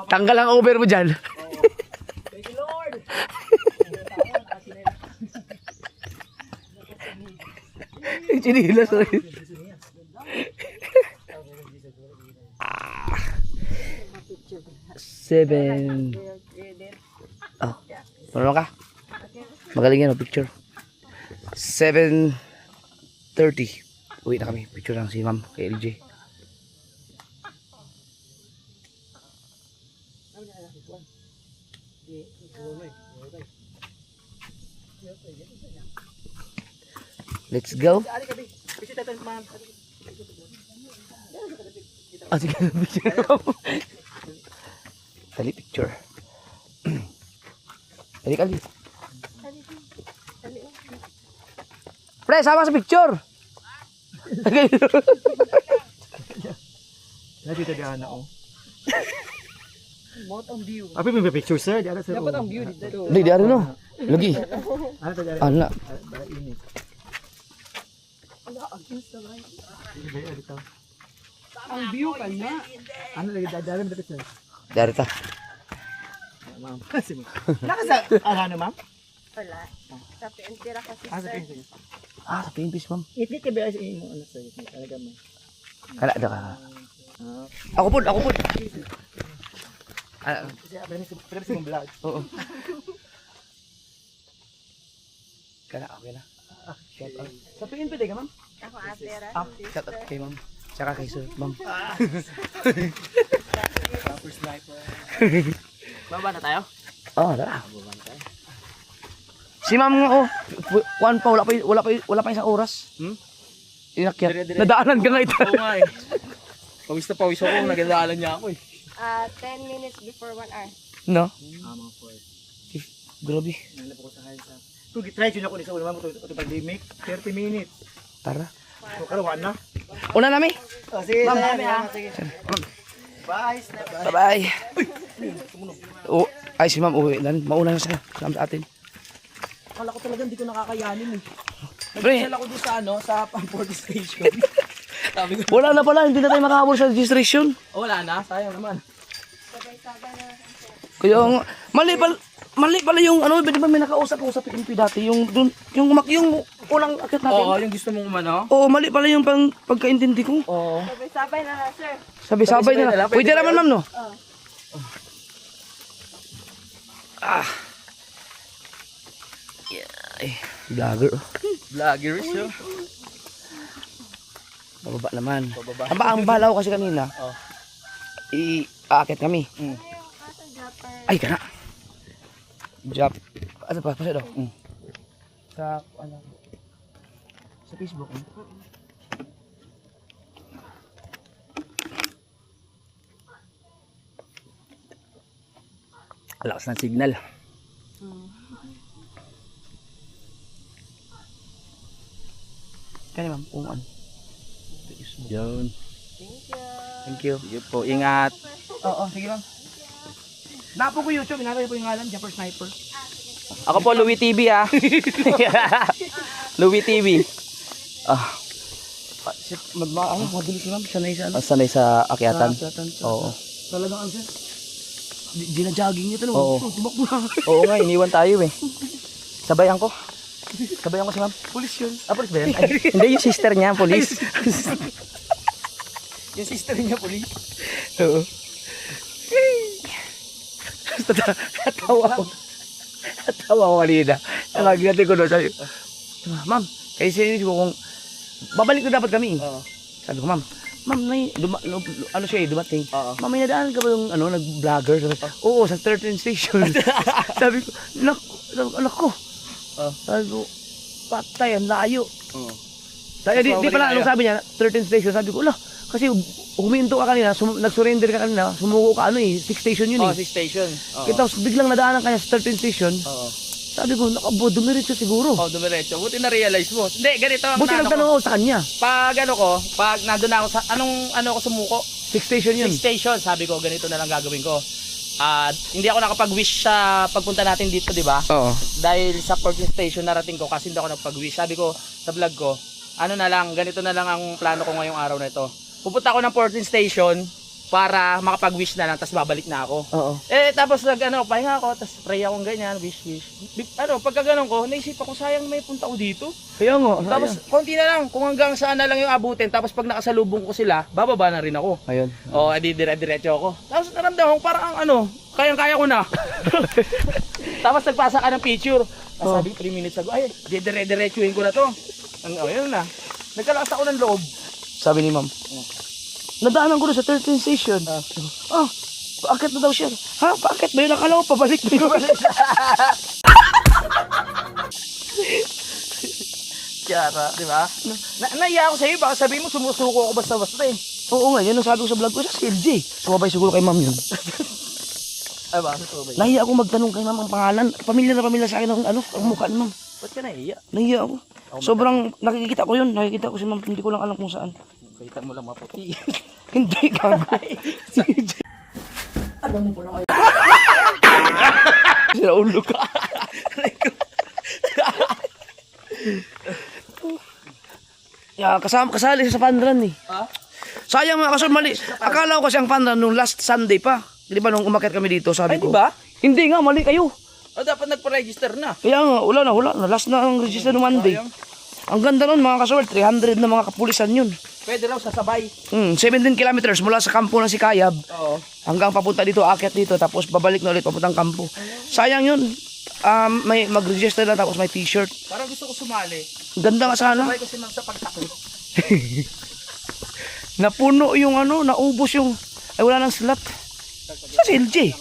Tanggal ang over mo dyan. Thank you, Lord. Chinilas. Seven. Oh, marunong ka? Magaling yan, picture. 7:30. Uwi na kami. Picture lang si ma'am kay LJ. Let's go. Ah, sige, picture ko. Dali, picture. Dali, kali. Pre, sama sa picture. Dati tayo na ako. Mot ang view. Apa may picture sir? Dapat ang view dito. Hindi, di ano no. Lagi. Ano tayo? Ano na. Init. Ala, against the light. Dito. Ang view kanya. Ano lagi dadalhin dito sir? Dari ta. Ma'am. Nakasa ano ma'am? Wala. Sa pintira kasi Sa sir. pinto. Sa pintis, ma'am. Hindi ka ba sa imo ano sir? Talaga mo. Kala, da ka. Ako po. Pero sa vlog. Oo. Kala, okay na. Sa PNP ka, ma'am? Ako atera. Shout out kay ma'am. Tsaka kay sir, ma'am. Proper sniper. Baba na tayo? Oo, tara. Si ma'am nga, kuwan pa, wala pa isang oras. Inakyat. Dire-dire. Nadaanan ka nga ito. Oo nga eh. Pawis na pawis ako, nagdaalan niya ako eh. 10 minutes before 1 hour. No? Mga 4. Grabe. Nalap ko sa kaya sa... Ito, try ko na ko ni sa ulo mo ito pandemic. 30 minutes. Tara. So, karawan na. Una nami. Oh, sige, Ma'am. sige. Bye. Bye-bye. Oh, ay si ma'am uwi na rin. Mauna na siya. Sama sa atin. Akala ko talaga hindi ko nakakayanin eh. Pre. Nagdala ko doon sa sa Pamport Station. Sabi ko, Wala na pala. Hindi na tayo makahabol sa registration. oh, wala na, sayang naman. Kaya nga, mali pala yung ano, di ba may nakausap-usap yung MP dati, yung dun, yung unang akit natin. Oo, yung gusto mong umano. Oo, mali pala yung pagkaintindi ko. Oo. Sabay na na, sir. Sabay-sabay na. Sabay-sabay na, Pwede pwede naman kayo? ma'am, no? Oh. Ay, vlogger. Vloggers yun. Bababa naman. Bababa. Ang balaw kasi kanina, Oh. aakit kami. Mm. Ay, kana. Job. Ano pa? Pasok daw. Sa, ano? Sa Facebook. Lakas ng signal. Kaya ma'am, kung ano. Yun. Thank you. Sige po, ingat. Oo, sige ma'am. Napo ko YouTube, inakay po yung ngalan, Jumper Sniper. Ako po, Louie TV ah. Louie TV. Mabilis si ma'am, sanay sa ano. Sanay sa akyatan. Oo. Talagang ano sir? Gina-jogging niya Oo. tumakbo na. Oo nga, iniwan tayo eh. Sabayan ko. Sabayan ko si ma'am. Pulis yun. Ah, police ba yan? Ay, hindi, yung sister niya, police. Yung sister niya, police. Oo. Natawa ko. Natawa ko kanina. Nakagigati ko doon sa'yo. Ma'am, kayo sinigis ko kung babalik na dapat kami. Oo. Sabi ko, ma'am, ano siya eh, dumating. Oo. Ma'am, may nadaan ka ba yung nag-vlogger? Sabi, oo, sa 13 station. Sabi ko, anak ko. Sabi ko, patay, ang layo. Oo. Di pala, anong sabi niya, 13 station. Sabi ko, kasi huminto ka kanina, nag-surrender ka kanina, sumuko ka 6 station yun Oh, eh. 6 station. Kaya tapos biglang nadaanan kanya sa 13 station. Oo. Sabi ko, dumiretso siguro. Oh, dumiretso. Buti na-realize mo. Hindi, ganito ang Buti plano ko. nagtanong ako sa kanya. Pag nandun ako sa, ano ako sumuko? 6 station yun. 6 station. Sabi ko, ganito na lang gagawin ko. Hindi ako nakapag-wish sa pagpunta natin dito, di ba? Oo. Dahil sa 14 station narating ko kasi hindi ako nagpag-wish. Sabi ko sa vlog ko, ano na lang, ganito na lang ang plano ko ngayong araw na ito. Pupunta ako ng 14 station para makapag-wish na lang, tapos babalik na ako. Oo. Tapos pahinga ako, tapos pray akong ganyan, wish. Pagka ganun ko, naisip ako, sayang may punta ko dito. Kaya nga. Tapos, konti na lang, kung hanggang saan na lang yung abutin, tapos pag nakasalubong ko sila, bababa na rin ako. Ayun. O, edi dire-diretso ako. Tapos naramdaman ko, parang kayang-kaya ko na. Tapos nagpasa ka ng picture. Sabi ko, 3 minutes ago, ay, dire-diretsuhin ko na to. Ayun na. Nagkalakas ako ng loob. Sabi ni ma'am, nadaanan ko na sa 13 station. Paakit na daw siya. Ha? Paakit ba yun? Akala ko pabalik na yun. Kiyara, di ba? Naiya ako sa'yo, baka sabihin mo sumusuko ako basta-basta eh. Oo nga, yun ang sabi ko sa vlog ko sa LJ. Sumabay siguro kay ma'am yun. Ay ba? Ito ba? Nahiya ako magtanong kay ma'am ang pangalan. Pamilya na pamilya sa akin ang mukha ni ma'am. Ba't ka naiya? Nahiya ako. Sobrang nakikita ko yun. Nakikita ko si ma'am. Hindi ko lang alam kung saan. Kita mo lang maputi. Hindi, gago. Alam mo po na kayo. Sira ulo ka. Kasali siya sa panran eh. Ha? Sayang mga kasol, mali. Akala ko kasi ang panran nung last Sunday pa. Di ba nung umakyat kami dito, sabi Ay, ko. di ba? Hindi nga, mali kayo. Dapat nagpa-register na. Kaya nga, wala na. Last na ang register ng Monday. Ang ganda nun mga kasol, 300 na mga kapulisan yun. Pwede raw sasabay. 17 kilometers mula sa kampo ng Sikayab Oo. hanggang papunta dito, akyat dito, tapos babalik na ulit papuntang kampo. Sayang yun. May mag-register na tapos may t-shirt. Parang gusto ko sumali. Ganda nga sana. Sabay ko si ma'am sa pagtakbo. Napuno yung naubos yung, ay wala nang slot. Sa LJ.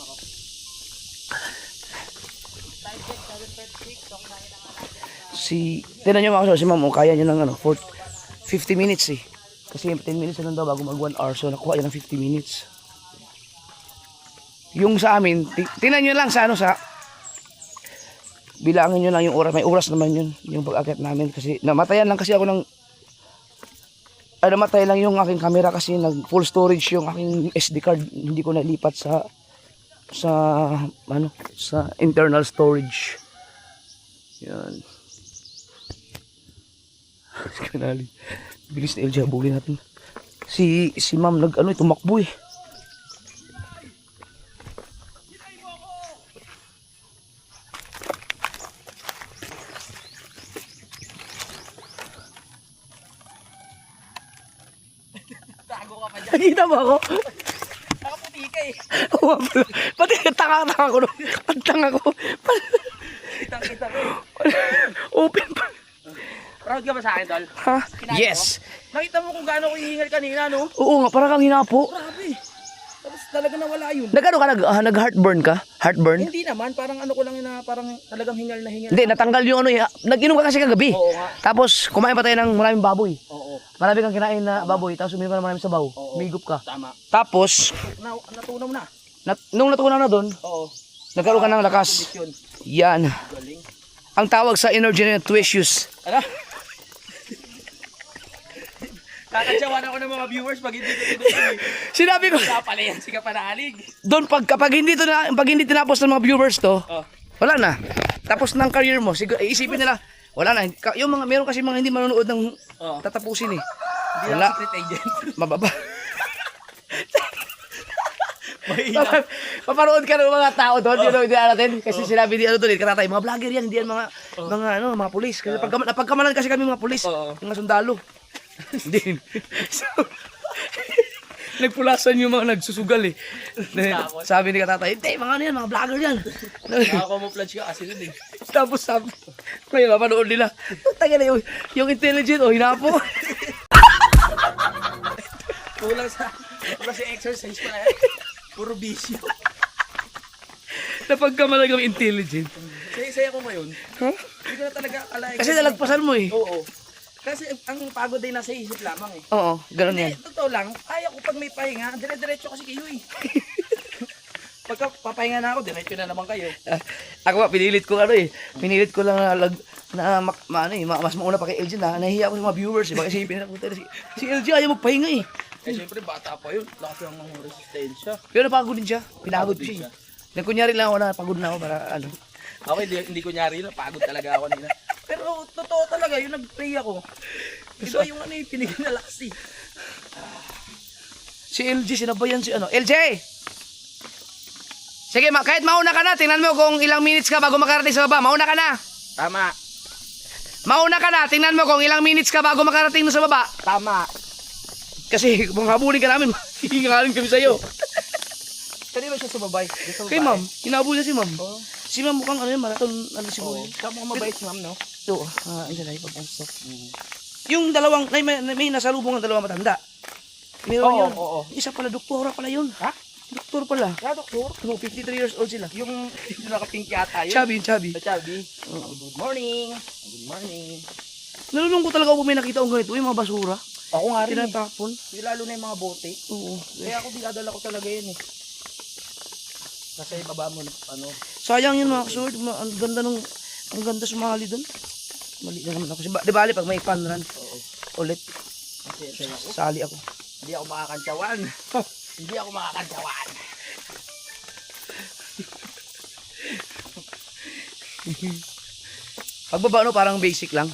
Tinan nyo mga kasal, si ma'am, kaya nyo ng 50 minutes eh. Kasi 10 minutes na lang daw bago mag 1 hour, so nakuha yan ng 50 minutes. Yung sa amin, tingnan nyo lang sa bilangin nyo lang yung oras. May oras naman yun, yung pag-akyat namin. Kasi namatayan lang kasi ako ng... namatay lang yung aking camera kasi nag full storage yung aking SD card. Hindi ko nalipat sa internal storage. Yan. Kanali. Bilis na LJ, habulin natin. Si ma'am tumakbo eh. Nakita mo ako? Nakaputi ka eh. Oo nga pala. Pati tanga ko. Tanga ko. Kitang-kita ko. Open pa. Proud ka ba sa akin, Tol? Ha? Yes. Nakita mo kung gaano ko hihingal kanina, no? Oo nga, parang kang hinapo. Grabe. Tapos talaga nawala yun. Nag-ano ka? Nag-heartburn ka? Heartburn? Hindi naman, parang ano ko lang yun na parang talagang hingal na hingal. Hindi, natanggal yung ano. Nag-inom ka kasi kagabi. Oo nga. Tapos, kumain pa tayo ng maraming baboy. Oo. Marami kang kinain na baboy. Tapos, uminom ka na maraming sabaw. Oo. Umigop ka. Tama. Tapos, Natunaw na. nung natunaw na doon, Oo. nagkaroon ka ng lakas. Kondisyon. Yan. Galing. Ang tawag sa energy na twisius. Ano? Kakatsawan ako ng mga viewers pag hindi ko tinutuloy. Sinabi ko, Wala pala yan, sika panalig. doon kapag hindi tinapos ng mga viewers to, Oh. wala na. Tapos ng career mo, isipin nila, wala na. Yung mga, meron kasi mga hindi manonood ng Oh. tatapusin eh. Hindi Wala. na secret agent. Mababa. Mahina. Paparood ka ng mga tao doon, hindi natin. Kasi sinabi di ano doon, katatay, mga vlogger yan, hindi yan mga pulis. Kasi napagkamalan kasi kami mga pulis, Oo. mga sundalo. Hindi. So, nagpulasan yung mga nagsusugal eh. Sabi ni katatay, hindi, mga ano yan, mga vlogger yan. Nakakamuflage ka kasi dun eh. Tapos sabi, ngayon mapanood nila, taga na yung intelligent, hinapo. Kulang sa exercise pa na yan. Puro bisyo. Napagkamalan kami intelligent. Saya ko ngayon. Huh? Hindi ko na talaga akalain. Kasi nalagpasan mo eh. Oo. Kasi ang pagod ay nasa isip lamang eh. Oo, ganun yan. Totoo lang, kaya ko pag may pahinga, dire-diretso kasi kayo eh. Pagka papahinga na ako, diretso na naman kayo. Ako ba, pinilit ko lang mas mauna pa kay LG na nahihiya ako sa mga viewers eh. Baka isipin na si LG ayaw magpahinga eh. Eh syempre bata pa yun, lakas lang ng resistensya. Pero napagod din siya, pinagod ko siya. Nagkunyari lang ako na pagod na ako para ano. Ako hindi ko nyari na, pagod talaga ako nila. Pero totoo talaga, yung nag-pray ako. Iba yung ano yung pinigalakas eh. Si LG, sinabayan si ano. LG! Sige, kahit mauna ka na, tingnan mo kung ilang minutes ka bago makarating sa baba. Mauna ka na. Tama. Mauna ka na, tingnan mo kung ilang minutes ka bago makarating sa baba. Tama. Kasi kung habulin ka namin, hihingalin kami sa'yo. Kanina siya sumabay. Kay ma'am, hinabol niya si ma'am. Oo. Si ma'am mukhang ano yun, marathon, ano siguro. Oo. Siya mukhang mabait si ma'am, no? Oo, isa na ipag-usap. Yung dalawang, may nasalubong ng dalawang matanda. Meron Oo, yun. oo. Isa pala, doktora pala yun. Ha? Doktor pala. Kaya doktor? 53 years old sila. Yung nakapink yata yun. Chubby. Sa Chubby. Good morning. Good morning. Nalulungkot talaga ako kung may nakita akong ganito. Yung mga basura. Ako nga rin. Tinatapon. Lalo na yung mga bote. Oo. Kaya ako dinadala ko talaga yun eh. Kasi baba mo ano. Sayang yun mga kasword. Ang ganda sumali doon. Mali na naman ako. Di bali pag may fun run. Ulit. Kasi ako. Sali ako. Hindi ako makakantsawan. Hindi ako makakantsawan. Pagbaba no, parang basic lang.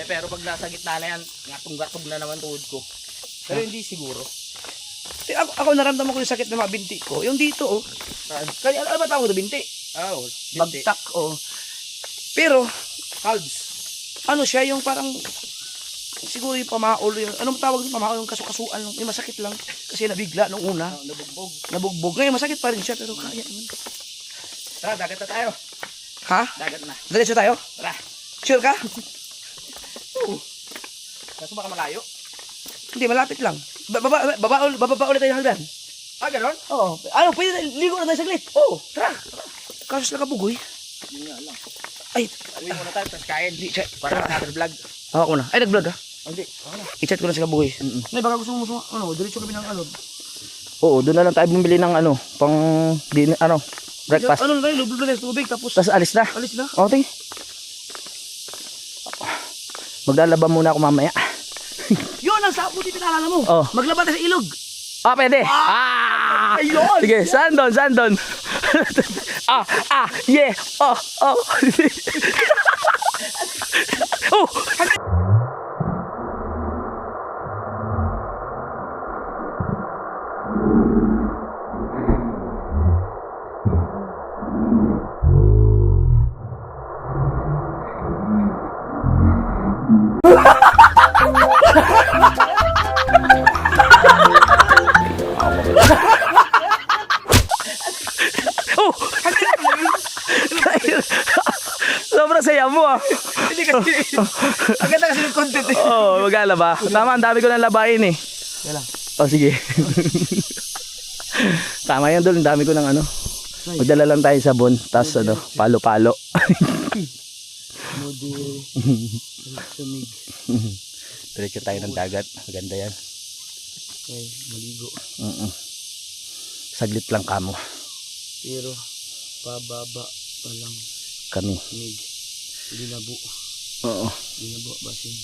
Pero pag nasa gitna na yan, ngatong-gatong na naman tuhod ko. Pero hindi siguro. Ako naramdaman ko yung sakit ng mga binti ko. Yung dito oh. Kaya ano ba tawag ito binti? Oh, Bagtak oh. Pero Calves. ano siya yung parang siguro yung pamaol yung anong tawag yung pamaol yung kasukasuan yung masakit lang kasi nabigla nung una. Nabugbog. Ngayon masakit pa rin siya pero kaya naman. Tara, dagat na tayo. Ha? Dagat na. Diretso tayo? Tara. Sure ka? Kaso baka malayo. Hindi, malapit lang. Bababa ulit tayo ng hagdan. Ah, ganon? Oo. Ano, pwede ligo na tayo saglit. Oo, tara. Kaso sila kabugoy. Yun nga lang. Ay, Uwi muna tayo, tapos kain. di, chat. Para another vlog. Ako na. Ay, nag-vlog ha? Hindi. Ako na. I-chat ko na si kabugoy. Nay, baka gusto mo diretso kami ng ano. Oo, doon na lang tayo bumili ng ano, pang breakfast. Ano na tayo, lublo na tubig tapos Tapos alis na. alis na. O, tingin. Maglalaba muna ako mamaya. Yun ang sa buti pinalala mo. Oh. Maglaba tayo sa ilog. Ah, pwede. Ah! Ayun! Sige, saan doon? Yeah. Oh. Oh! Oh! Sobrang saya mo ah. Hindi kasi, ang ganda kasi yung content eh. Oo, maglalaba. Tama, ang dami ko nang labahin eh. Yan lang. Oh, sige. Tama yan doon, ang dami ko ng ano. Magdala lang tayo sabon, tas ano, palo-palo. Model. Sumig. Diretso tayo ng dagat. Maganda yan. Okay, maligo. Saglit lang kamo. Pero, pababa pa lang. Kami. Mig. Linabo. Oo. Linabo, basin.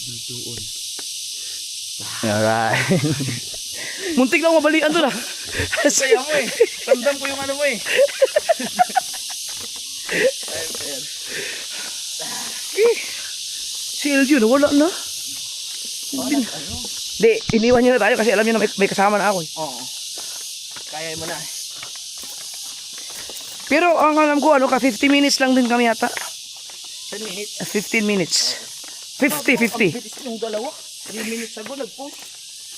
Ditoon. Alright. Muntik lang mabalian doon ah. Saya mo eh. Ramdam ko yung ano mo eh. Si LG, wala na. Di, iniwan niyo na tayo kasi alam niyo na may kasama na ako eh. Oo. Kaya mo na eh. Pero ang alam ko, ano ka, 50 minutes lang din kami yata. 10 minutes. 15 minutes. 50. Bilis yung dalawa. 3 minutes ago nag-post.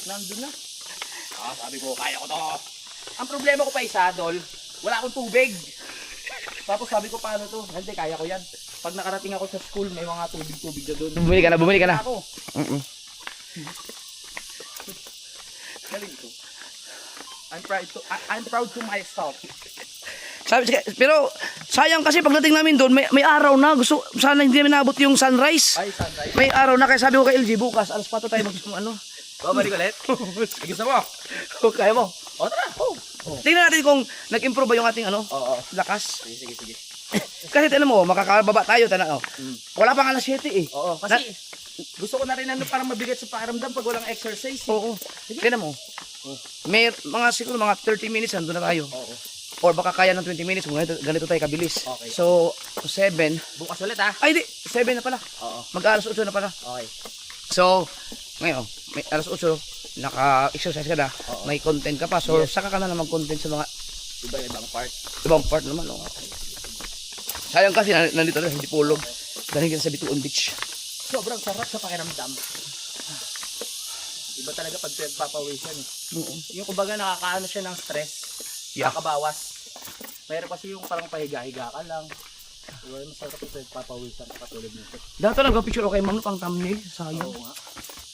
Nandun na. Sabi ko, kaya ko to. Ang problema ko pa isa, Dol, wala akong tubig. Tapos sabi ko, paano to? Hindi, kaya ko yan. Pag nakarating ako sa school, may mga tubig na doon. Bumili ka na. Ako. Galing ko. I'm proud to myself. Pero sayang kasi pagdating namin doon, may araw na. Gusto sana hindi namin nabot yung sunrise. Ay, sunrise. May araw na kaya sabi ko kay LG bukas, alas 4 tayo ano. Babalik ulit. Gusto mo? Kaya mo. O, tara. Tingnan natin kung nag-improve ba yung ating ano, Oo. lakas. Sige. Kasi tinan mo, makakababa tayo, tanaw. Wala pang alas 7 eh. Oo, kasi gusto ko na rin ano parang mabigat sa pakiramdam pag walang exercise. Oo. Tingnan mo. May mga siguro mga 30 minutes nandun na tayo. Oo. Or baka kaya ng 20 minutes kung ganito tayo kabilis. Okay. So, 7. Bukas ulit ha. Ay, di. 7 na pala. Oo. Mag-alas 8 na pala. Okay. So, ngayon, may alas 8, naka-exercise ka na, may content ka pa. So, saka ka na mag-content sa mga ibang part naman. Oh. Sayang kasi nandito na, hindi pulog. Dahil kita sa Bituon Beach. Sobrang sarap sa pakiramdam. Iba talaga pag pinagpapawisan eh. Yung kumbaga nakakaano siya ng stress. Yeah. Nakakabawas. Mayroon kasi yung parang pahiga-higa ka lang. Diba, masarap yung pinagpapawisan katulad nito. Dahil talaga picture okay, Ma'am, pang thumbnail. Sayang. Oo nga.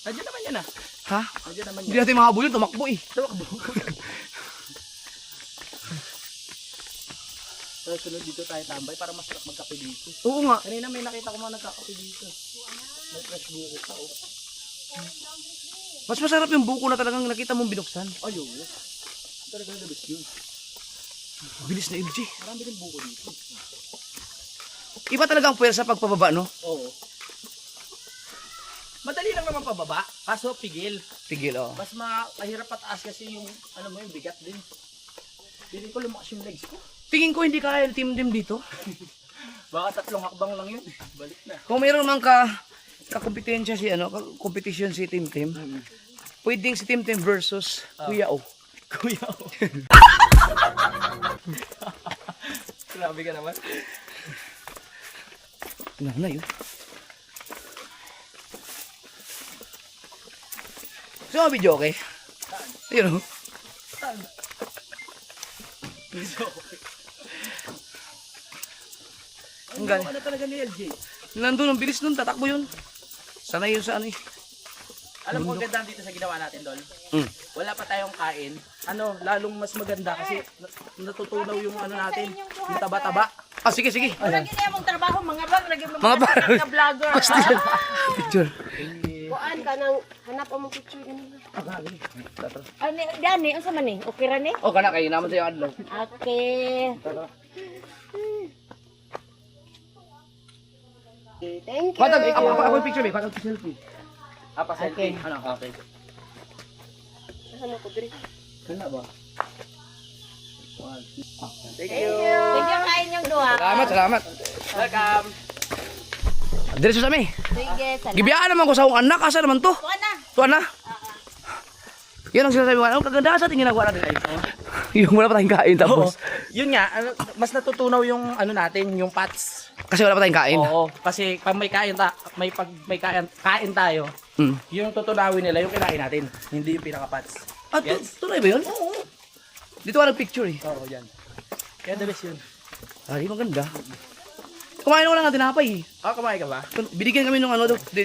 Nandiyan naman yan ah. Ha? Nandiyan naman Hindi yan. natin makahabulin, tumakbo eh. Pero sunod dito tayo tambay para masarap magkape dito. Oo nga. Kanina may nakita ko mga nagkakape dito. May fresh buko pa oh. Mas masarap yung buko na talagang nakita mong binuksan. Ayun. Talagang the best yun. Bilis na LG. Marami din buko dito. Iba talaga ang pwersa pagpababa, no? Oo. Madali lang naman pababa, kaso pigil. Tigil, oh. Mas mahirap pataas kasi yung ano mo yung bigat din. Hindi ko lumakas yung legs ko. Tingin ko hindi kaya ng team dito. Baka 3 hakbang lang yun. Balik na. Kung mayroon mang kakompetensya si competition si Team. Pwedeng si Team versus Kuya O. Kuya oh. Grabe ka naman. Na yun. So, video okay? Ayun o. Ang galing. Ano talaga ni LJ? Nandun, ang bilis nun, tatakbo yun. Sanay yun sa ano eh. Alam mo ganda dito sa ginawa natin, Dol? Mm. Wala pa tayong kain. Ano, lalong mas maganda kasi natutunaw yung ano natin, yung taba-taba. Ah, sige. Lagi niya mong trabaho, mga bang, lagi mo Mga bang. mga vlogger. Picture. Kuan ka nang hanap mo picture nila. Ani, dani, unsa man ni? Okay ra ni? Oh, kana kayo naman sa'yo adlaw. Okay. Thank you. Ako yung picture, ako yung selfie. Pa-selfie. Ano? Okay. Ano ko, Dre? Ganda ba? Thank you kain yung duha. Salamat. Welcome. Diretso sa amin. Sige, salamat. Gibiyaan naman ko sa akong anak. Asa naman to? Tuwa na. Tuwan na. Yan ang sinasabi ko. Ang kaganda sa tingin ginagawa natin. Yung wala pa tayong kain Oo. tapos. Yun nga, mas natutunaw yung ano natin, yung pots. Kasi wala pa tayong kain. Oo. Kasi pag may kain kain tayo, Mm. yung tutunawin nila yung kinain natin, hindi yung pinaka-pots. Ah, tunay ba yun? Oo. Dito ka nag-picture eh. Oo, yan. Kaya the best yun. Ay, maganda. Kumain ko lang ng tinapay eh. Kumain ka ba? Binigyan kami nung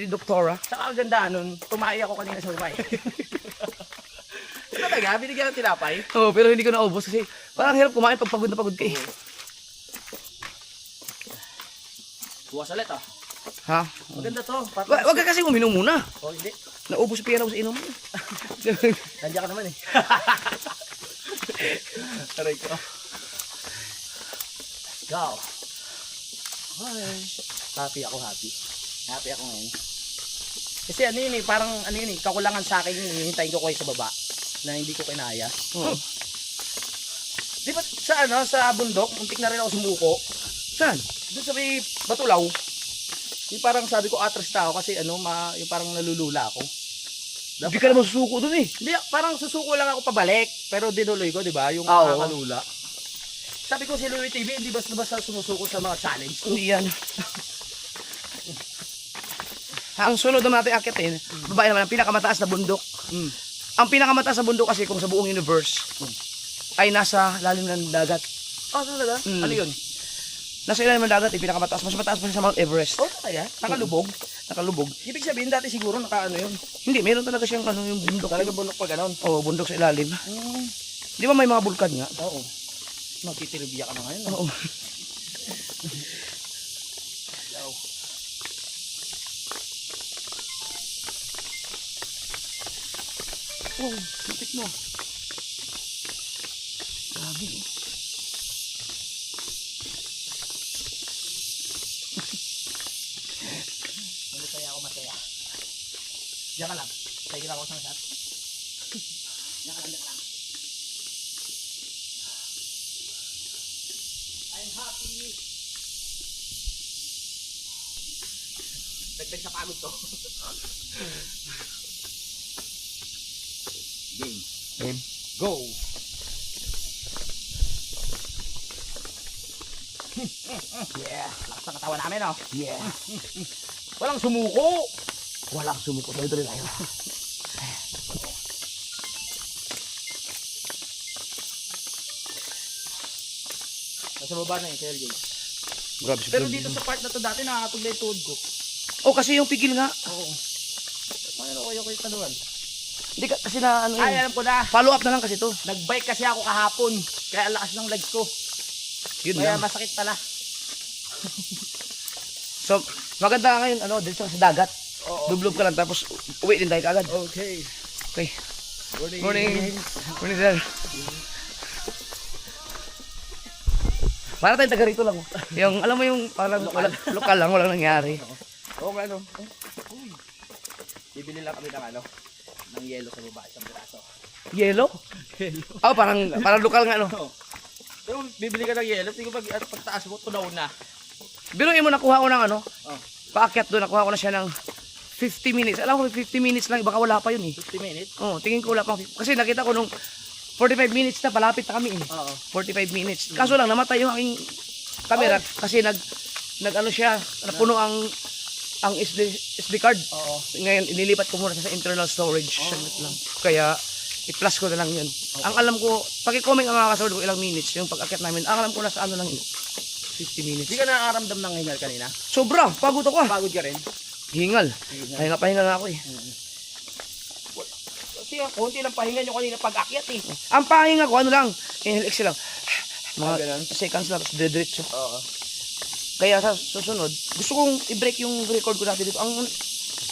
doktora. Saka ang ganda nun, kumain ako kanina sa babae. Talaga, binigyan ng tinapay. Oo, pero hindi ko naubos kasi parang hirap kumain pag pagod na pagod ka eh. Buwas ulit ah. Ha? Maganda to. Wag ka kasi uminom muna. Oh, hindi. Naubos pa yan ako sa inom mo. Nandiyan ka naman eh. Aray ko. Go. Hi. Happy ako, happy. Happy ako ngayon. Kasi ano yun eh, parang ano yun eh, kakulangan sa akin yun, hihintayin ko kayo sa baba na hindi ko kinaya. Oo. Di ba sa ano, sa bundok, muntik na rin ako sumuko. Saan? Doon sa may Batulaw. Yung parang sabi ko atras na ako kasi ano, yung parang nalulula ako. Hindi ka naman susuko dun eh. Hindi, parang susuko lang ako pabalik, pero dinuloy ko, di ba? Yung Oo. nakakalula. Sabi ko si Louie TV, hindi basta sumusuko sa mga challenge. Hindi yan. Ang sunod naman natin akitin, babae naman ang pinakamataas na bundok. Mm. Ang pinakamataas na bundok kasi kung sa buong universe ay nasa lalim ng dagat. Oh, talaga? Mm. Ano yun? Nasa ilalim ng dagat, yung pinakamataas. Mas mataas pa siya sa Mount Everest. Oh, kaya? Nakalubog? Nakalubog. Ibig sabihin dati siguro ano yun? Hindi, meron talaga siyang ano, yung bundok. Talaga bundok pa ganon. Oo, bundok sa ilalim. Mm. Di ba may mga bulkan nga? Oo. Magtitiribya ka na ngayon. Oo. Yaw. Oh, lupit mo. Grabe eh. Masaya ako masaya. Diyan ka lang. Tayo lang ako sa shot. Diyan ka lang. I'm happy. Dagdag sa pagod to. Game. Game. Go! Yeah. Lakas ng katawan namin, oh. Yeah. Walang sumuko. Walang sumuko. Tuloy-tuloy tayo. Nasa baba na yung Sergey. Grabe si Pero Fred. dito sa part na to dati nakakatog na yung tuhod ko. Oh, kasi yung pigil nga. Oo. Ano ko yung taluan? Hindi ka, kasi na ano Ay, yun. alam ko na. Follow up na lang kasi to. Nag-bike kasi ako kahapon. Kaya ang lakas ng legs ko. Yun Kaya lang. masakit pala. So, maganda ngayon, ano, dito sa dagat. Oo. Dublob ka lang, tapos uwi din tayo kaagad. Okay. Okay. Morning. Morning. Morning, sir. Para tayong taga rito lang. Yung, alam mo yung parang lokal lang, walang nangyari. Oo, ano? Uy. Bibili lang kami ng ano, ng yelo sa baba, isang braso. Yelo? Oh, parang lokal nga, ano. Pero bibili ka ng yelo, tingin pag taas mo, tunaw na. Biruin mo, nakuha ko ng ano, Oh. paakyat doon, nakuha ko na siya ng 50 minutes. Alam ko, 50 minutes lang, baka wala pa yun eh. 50 minutes? Oh, tingin ko wala pa. Kasi nakita ko nung 45 minutes na, palapit na kami eh. Oo. 45 minutes. Kaso lang, namatay yung aking camera kasi nag ano siya, napuno ang SD card. Oo. Ngayon, inilipat ko muna sa internal storage. Saglit lang. Kaya, i-plus ko na lang yun. Ang alam ko, pag-comment ang mga kasunod ko ilang minutes, yung pag-akit namin, ang alam ko na sa ano lang yun. 50 minutes. Hindi ka nakaramdam ng hingal kanina? Sobra, pagod ako ah. Pagod ka rin? Hingal. Pahinga na ako eh. Kasi konti lang pahinga nyo kanina pag-akyat eh. Ang pahinga ko, ano lang, inhale exhale lang. Mga ganun? seconds lang, tapos diretso. Oo. Kaya sa susunod, gusto kong i-break yung record ko dati dito. Ang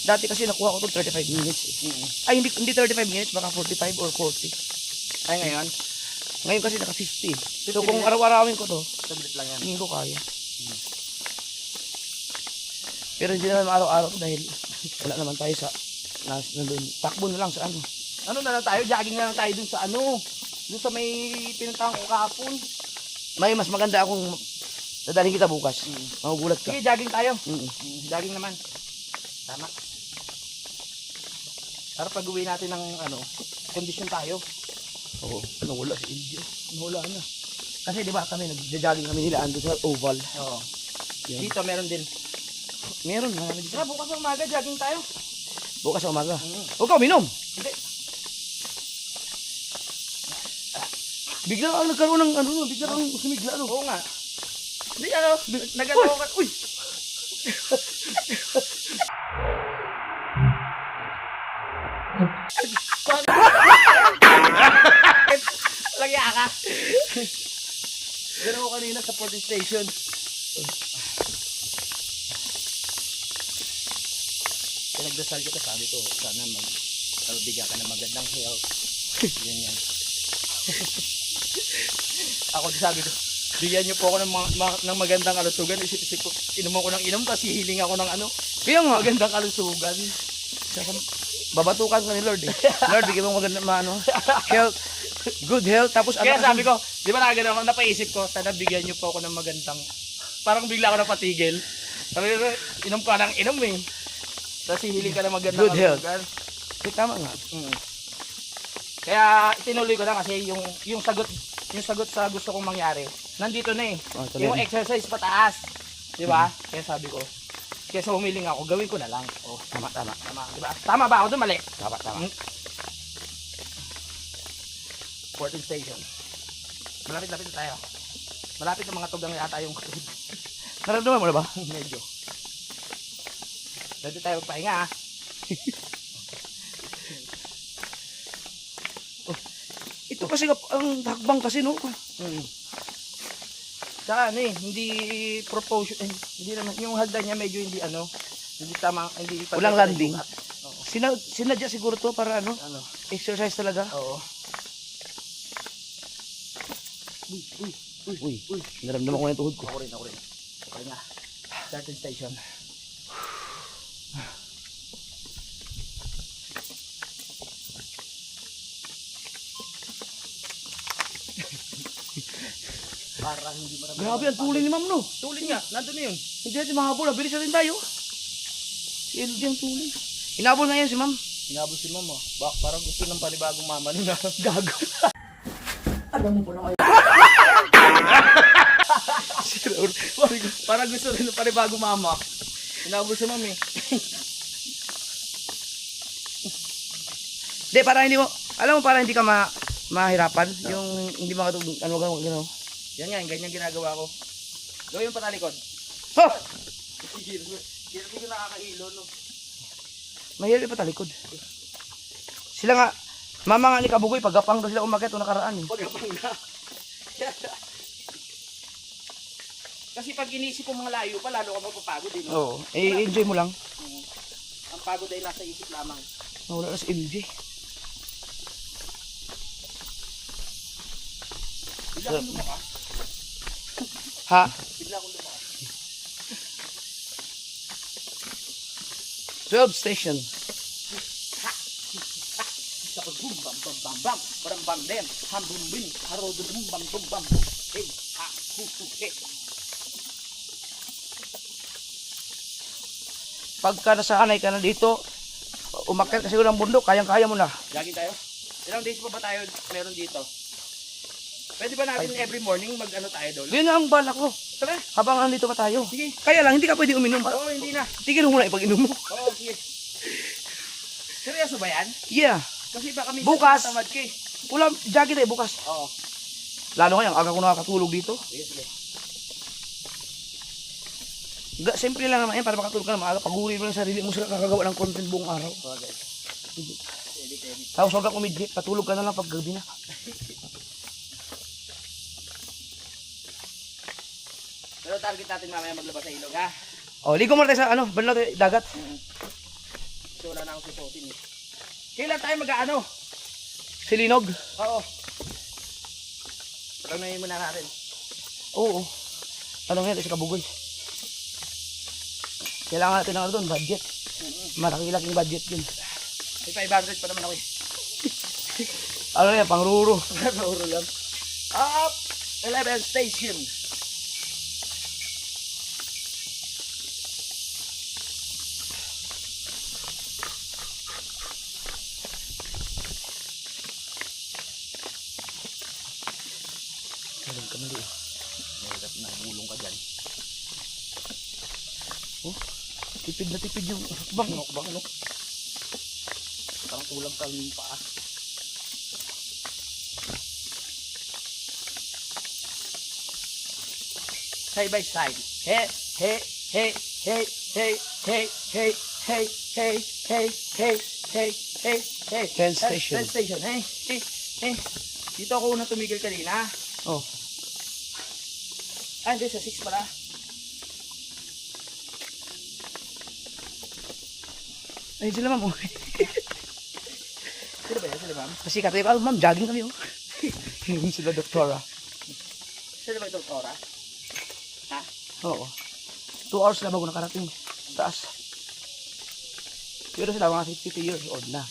dati kasi nakuha ko to 35 minutes eh. Ay, hindi 35 minutes, baka 45 or 40. Ay ngayon? Ngayon kasi naka 50. So kung araw-arawin ko to, Sablit lang yan. hindi ko kaya. Pero hindi naman araw-araw dahil wala naman tayo sa nandun. Takbo na lang sa ano. Ano na lang tayo, jogging na lang tayo dun sa ano. Dun sa may pinuntahan ko kahapon. May mas maganda akong dadalhin kita bukas. Magugulat ka. Sige, jogging tayo. Mm. Jogging naman. Tama. Para pag uwi natin ng ano, kondisyon tayo. Oo. Nawala si Indio. Wala na. Kasi di ba kami nagja-jogging kami nila ando sa oval. Oo. Yan. Dito meron din. Meron na dito. Tara, bukas ng umaga, jogging tayo. Bukas sa umaga. Mm. Huwag ka uminom. Hindi. Bigla ang nagkaroon ng ano, bigla kang sumigla ano. Oo nga. Hindi ano, nagagawa ka. Uy! Lagya ka. Ganun ko kanina sa police station. Pinagdasal kita, sabi ko, sana magbigyan ka ng magandang health. Yan. Ako sabi ko, bigyan niyo po ako ng magandang kalusugan. Isip-isip ko, inom ako ng inom, tapos hihiling ako ng ano, Kaya nga, magandang kalusugan. babatukan ka ni Lord eh. Lord, bigyan mo maganda maano. Health. Good health. Tapos Kaya sabi ko, di ba nakagano ako, napaisip ko, sana bigyan niyo po ako ng magandang, parang bigla ako napatigil. Sabi ko, inom ka ng inom eh. Tapos hihiling ka ng magandang Good health. kalusugan. tama nga. Mm. Kaya tinuloy ko na kasi yung sagot sa gusto kong mangyari, nandito na eh. Oh, Yung exercise pataas. Di ba? Kaya sabi ko, kesa humiling ako, gawin ko na lang. Oh, Tama. tama, di ba? Tama ba ako doon? Mali. Tama. 14th station. Malapit-lapit na tayo. Malapit na mga tugang yata yung Naramdaman mo na ba? medyo. Dito tayo magpahinga ha. Ito kasi ang hakbang kasi no. Saka ano eh, hindi proportion, hindi naman, yung hagdan niya medyo hindi ano, hindi tama, hindi Walang pantay- landing. Oo. Sinadya siguro to para ano, Ano? exercise talaga. Oo. Uy, naramdaman ko na yung tuhod ko. Ako rin. Okay nga. 13th station. Para hindi maraming. Grabe ang tuloy ni ma'am no. Tulin nga, nandun na yun. Hindi natin mahabol, bilis na rin tayo. Si LG ang tuloy. Inabol nga yan si ma'am. Hinabol si mama. Parang gusto ng panibagong mama nila. Gago. Alam mo po na kayo. Parang gusto rin ng panibagong mama. Hinabol si mami. Hindi, para hindi mo, alam mo para hindi ka mahirapan. Yung hindi makatulog, ano gano'n. Yan nga, ganyan ginagawa ko. Gawin mo patalikod. Oh! Hirap ko nakakahilo, no? Mahirap pa talikod. Sila nga, mama nga ni Kabugoy, pagapang daw sila umakyat o nakaraan eh. Pagapang na. Kasi pag inisip mo mga layo pa, lalo ka magpapagod eh. No? Oo, enjoy mo lang. Ang pagod ay nasa isip lamang. Nawala na si LG. Bigla akong lumakas. Ha? Bigla akong lumakas. 12 station. Tapos boom, bam, bam, bam, bam. Parang bam, dem. Ham, boom, bin. Haro, boom, bam, boom, bam. Hey, ha, hu, hu, hey. Pagka nasanay ka na dito, umakyat ka siguro ng bundok, kayang-kaya mo na. Jogging tayo? Ilang days pa ba tayo meron dito? Pwede ba natin every morning mag-ano tayo doon? Yun nga ang balak ko. Tara. Habang nandito pa tayo. Sige. Kaya lang, hindi ka pwede uminom. Oo, hindi na. Tigil mo muna ipag-inom mo. Oo, sige. Seryoso ba yan? Yeah. Kasi baka minsan Bukas. tamad ka eh. Wala, jogging tayo bukas. Oo. Lalo ngayon, aga ko nakakatulog dito. Sige, sige. Simple lang naman yan, para makatulog ka na maaga. Pag-uwi mo ng sarili mo sila kakagawa ng content buong araw. Okay. Edit. Tapos huwag kang umidjit, patulog ka na lang pag gabi na. Pero target natin mamaya maglabas sa ilog ha. O, ligo muna tayo sa banlaw tayo, dagat. Kasi wala na akong susuotin eh. Kailan tayo mag-ano? Silinog. Oo. Pagkamayin muna natin. Oo. Ano nga, si Kabugoy. Kailangan natin ng ano doon, budget. Malaki-laking budget yun. May 500 pa naman ako eh. Ano yan, pangruro. Nauro lang. Up! 11 station. Galing ka mali eh. Mahirap na, bulong ka dyan. Tipid na tipid yung hakbang. Bang, no? Parang kulang ka yung paa. Side by side. Hey, hey, hey, hey, hey, hey, hey, hey, hey, hey, hey, hey, hey, hey. 10 station. 10 station. Hey, hey, hey. Dito ako unang tumigil kanina. Oh. Ah, hindi, sa 6 pala. Ayun sila ma'am. Sino ba yan? Sila ma'am? Kasi katay pa, ma'am, jogging kami oh. Yun sila doktora. Sila ba yung doktora? Ha? Oo. 2 hours na bago nakarating. Taas. Pero sila mga 52 years old na.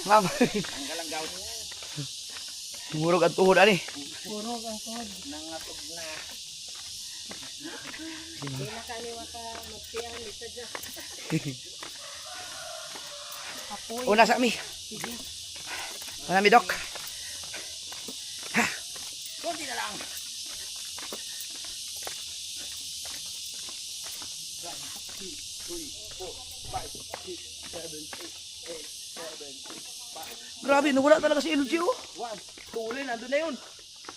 Ma'am, Ang galanggaw. murog ang tuhod ani. Nangatog na. Una sa mi. Manami dok. Kunti na lang. Grabe, nawala talaga si LG oh. Tuloy, nandun na yun.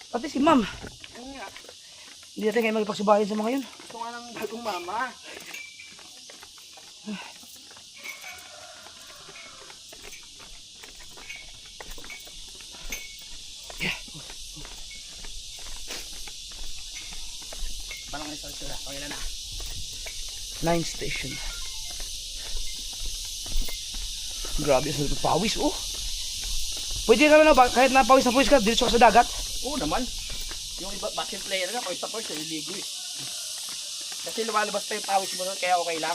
Pati si ma'am. Yung nga. Hindi natin kayo magpagsubayan sa mga yun. Gusto nga ng bagong mama. Parang result sila. Pangilan na. 9 station. Grabe, sa pawis oh. Pwede ka na kahit napawis na pawis ka, diretso ka sa dagat. Oo naman. Yung iba, basketball player nga, pawis na pawis, naliligo eh. Kasi lumalabas pa yung pawis mo nun, kaya okay lang.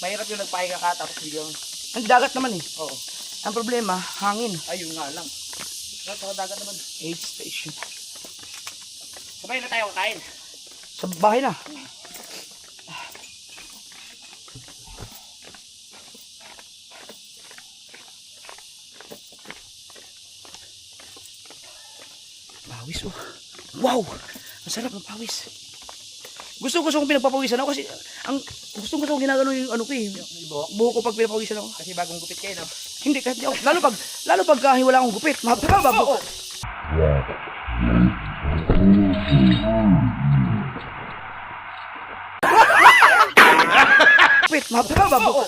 Mahirap yung nagpahinga ka, tapos biglang, Ang dagat naman eh. oo. Ang problema, hangin. Ayun nga lang. Sa dagat naman. 8 station. Sabay na tayo kakain. Sa bahay na. Pawis oh. Wow! Ang sarap ng pawis. Gusto kong pinagpapawisan ako kasi ang gusto ko ginagano yung ano ko eh. Buhok ko pag pinapawisan ako. Kasi bagong gupit kayo, no? Hindi kahit di ako. Lalo pag wala akong gupit. Mahaba ba? Gupit, mahaba ba?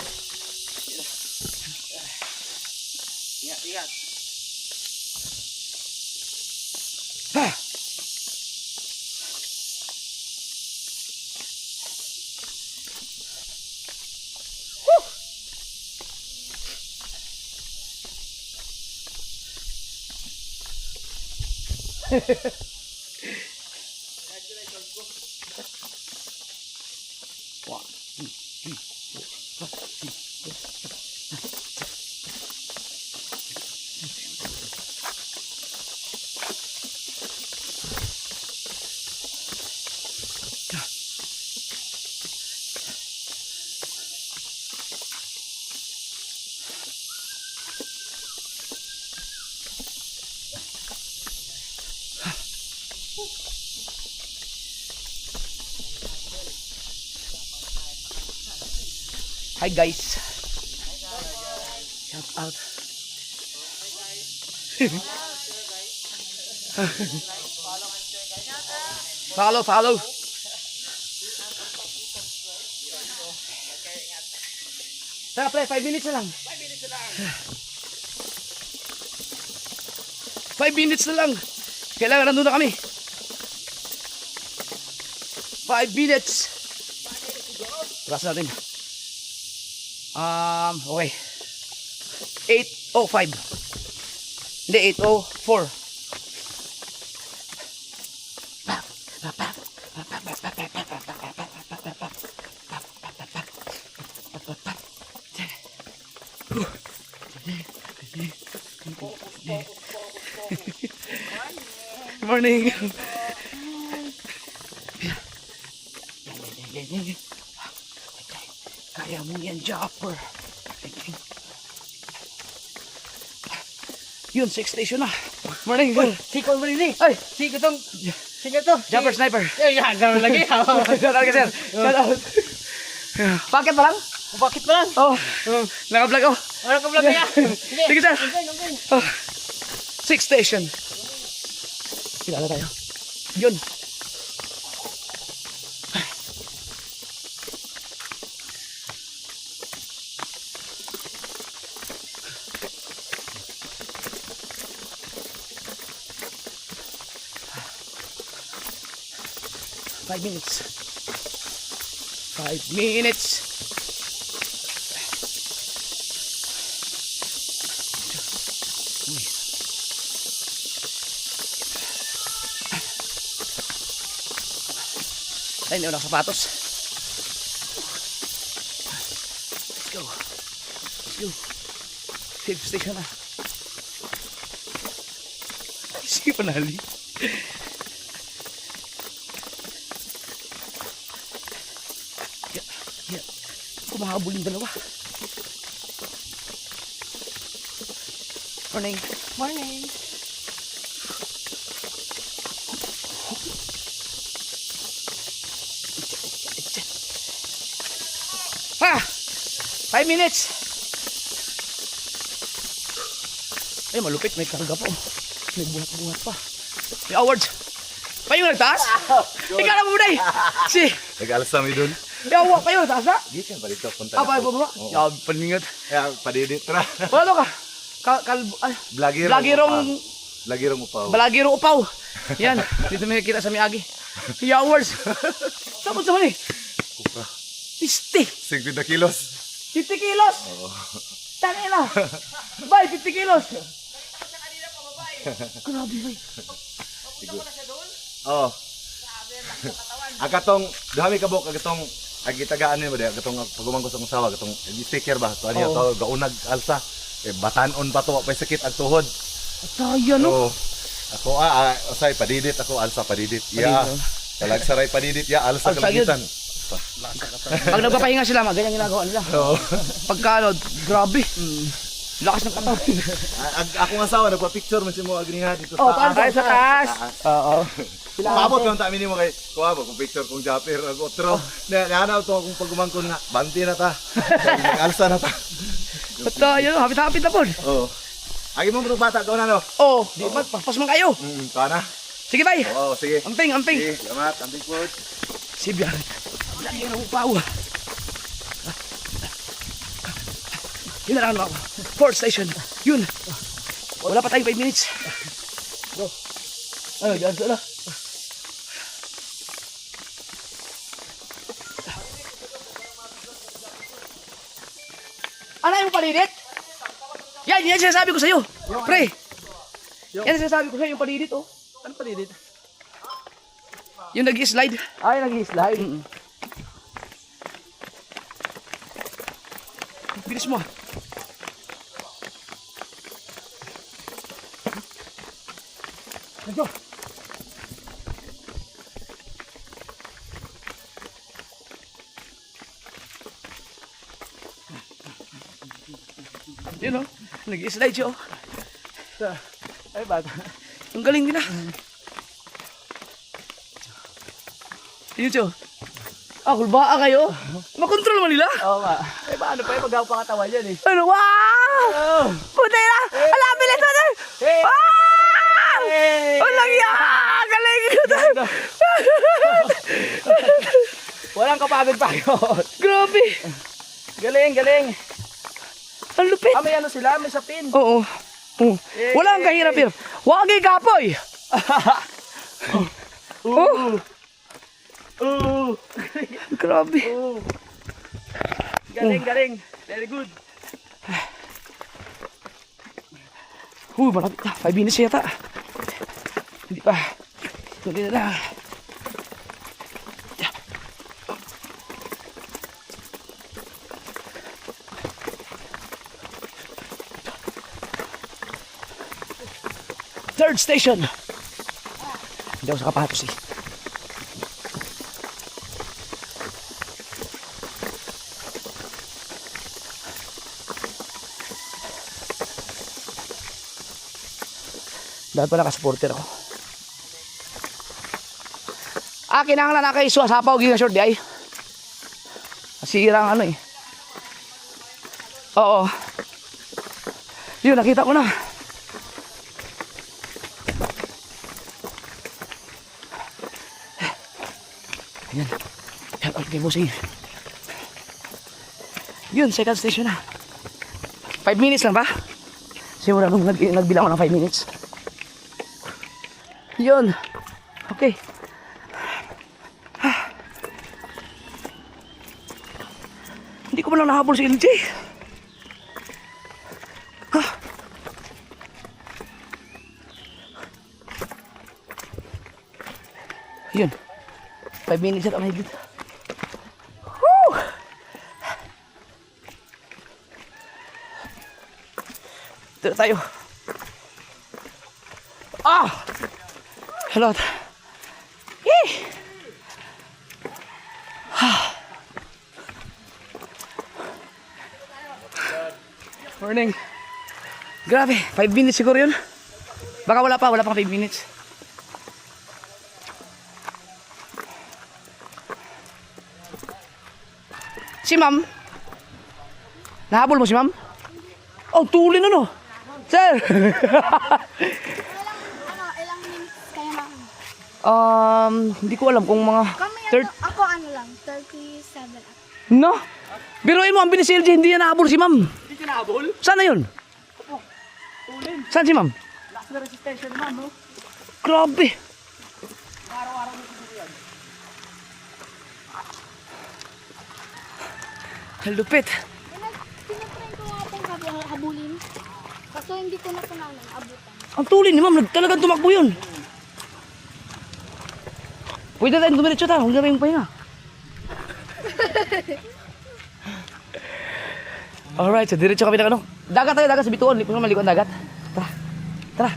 Ingat, ingat. Ha! Hi guys. Shout out. Follow. Tara, pre, 5 minutes na lang. 5 minutes na lang. Kailangan nandun na kami. 5 minutes. Ras natin. Okay. 8:05. Hindi, 8:04. Good morning. Kaya mo yan, Jopper. Yun, 6 station na. Morning. Sikol mo rin eh. Ay, Sikol tong... Sikol to. Jopper Sniper. Yan, gano'n lagi. Shout out ka, sir. Shout out. Bakit pa lang? Bakit ba lang? Oh, naka-vlog ako. Ano ka vlog niya? Sige, sir. Oh, 6 station. Kilala tayo. Yun. Five minutes. 5 minutes. Ay, hindi walang sapatos. Let's go. Let's go. 5th station na. Sige, panali. Yeah. Kumahabol yung dalawa. Morning. Morning. Ha! 5 minutes. Ay, malupit. May karga po. May buhat-buhat pa. May awards. Pa yung nagtaas? Ikaw na mo day. Si. Nag-alas kami dun. Yawa pa yun. Taas na? Di kan palito punta. Apa yung bumaba? Oo. Yaw, paningat. Ya, padidit tra. Ano ka? Kalbo. Ay, Blagirong. Blagirong. Blagirong upaw. Balagirong upaw. Yan. Dito may kita sa Miyagi. Awards. Tapos naman eh. Kupra. 50. 50 kilos. 50 kilos. Oo. Tangin na. Bay, 50 kilos. Grabe, bay. Oh. Agatong dami kabok agatong agitagaan ni mo de agatong pagumang ko sa kong sawa agatong sticker ba to ano to gaunag alsa batanon pa to pa sakit ang tuhod. Tayo no. Oo. Ako usay padidit ako alsa padidit. Ya. Talag saray padidit ya alsa Alsa yun. kaligitan. Pag nagpapahinga sila, ganyan ginagawa nila. Oo. Pagka ano, grabe. Lakas ng katawan. Ako nga sawa nagpa-picture man si mo agniha dito Oh, taas sa taas. Oo. Mabot lang ta minimo kay kuha kung picture kung japper ako otro. Nanaw to akong pagumangkon nga banti na ta. Nag-alsa na ta. Tayo, hapit-hapit na po. Oo. Agi mo mga bata gaw na no. Oh, di ba paspas man kayo. Kana. Sige bay. Oo, sige. Amping, amping. Sige, salamat. Amping po. Si Bian. Lagi ng upaw. Yun na lang ako. 4th station. Yun. Wala pa tayong 5 minutes. Go. Ano, dyan sila. Ano yung palidit? Yan sinasabi ko sa'yo. Pre. Yan sinasabi ko sa'yo, yung palidit, oh. Ano pa dito? Yung nag-slide. Ay, nag-slide. Bilis mo. Medyo. Yun o. Nag-slide siya o. Ay, bata. Ang galing nila. Yun siya. Kulbaa kayo. Makontrol mo nila. Oo nga. Eh, paano pa yung pagkakapangatawan yan eh? Ano? Wow! Putay na! Ala, bilis mo na! Hey! Wow! Hey! Walang yan! Galing! Walang kapagod pa yun. Grabe! Galing, galing. Ang lupit. Ah, may ano sila, may sapin. Oo. Oh. Wala ang kahirap here. Wag kay kapoy. Oh. Grabe. Galing. Very good. Malapit na. 5 minutes yata. Hindi pa. Tuloy na lang. Third station. Hindi ako sa kapatos eh. Dahil pala ka-supporter ako. Kinahanglan na kayo sapaw giga short di ay. Nasira ang ano eh. Oo. Yun, nakita ko na. Ayan. Yan, okay, busing. Yun, second station na. 5 minutes lang ba? Simula nung nagbilang ako ng 5 minutes. Yun. Okay. Hindi ko man lang nahabol si LJ. Yun. 5 minutes at ang higit. Woo! Ito na tayo. Hello. Morning. Grabe, 5 minutes siguro yun. Baka wala pang 5 minutes. Si ma'am? Nahabol mo si ma'am? Oh, tuli na no. Sir! Ilang minutes kaya na ako? Hindi ko alam kung mga Ako ano lang, 37 up. No? Biruin mo, ang bilis si LJ, hindi yan nahabol si ma'am. Hindi ka nahabol? Saan na yun? Tulin. Saan si ma'am? Last na resistensya naman, no? Grabe. Araw-araw mo siguro yan. Lupit. Tinatry ko nga pong habulin. Kaso hindi ko na po abutan. Ang tuli ni ma'am, talagang tumakbo yun. Pwede tayong dumiretso tayo, huwag na tayong pahinga. Alright, so diretso kami ng ano. Dagat tayo, dagat sa bituan, hindi ko naman likod dagat. Tara.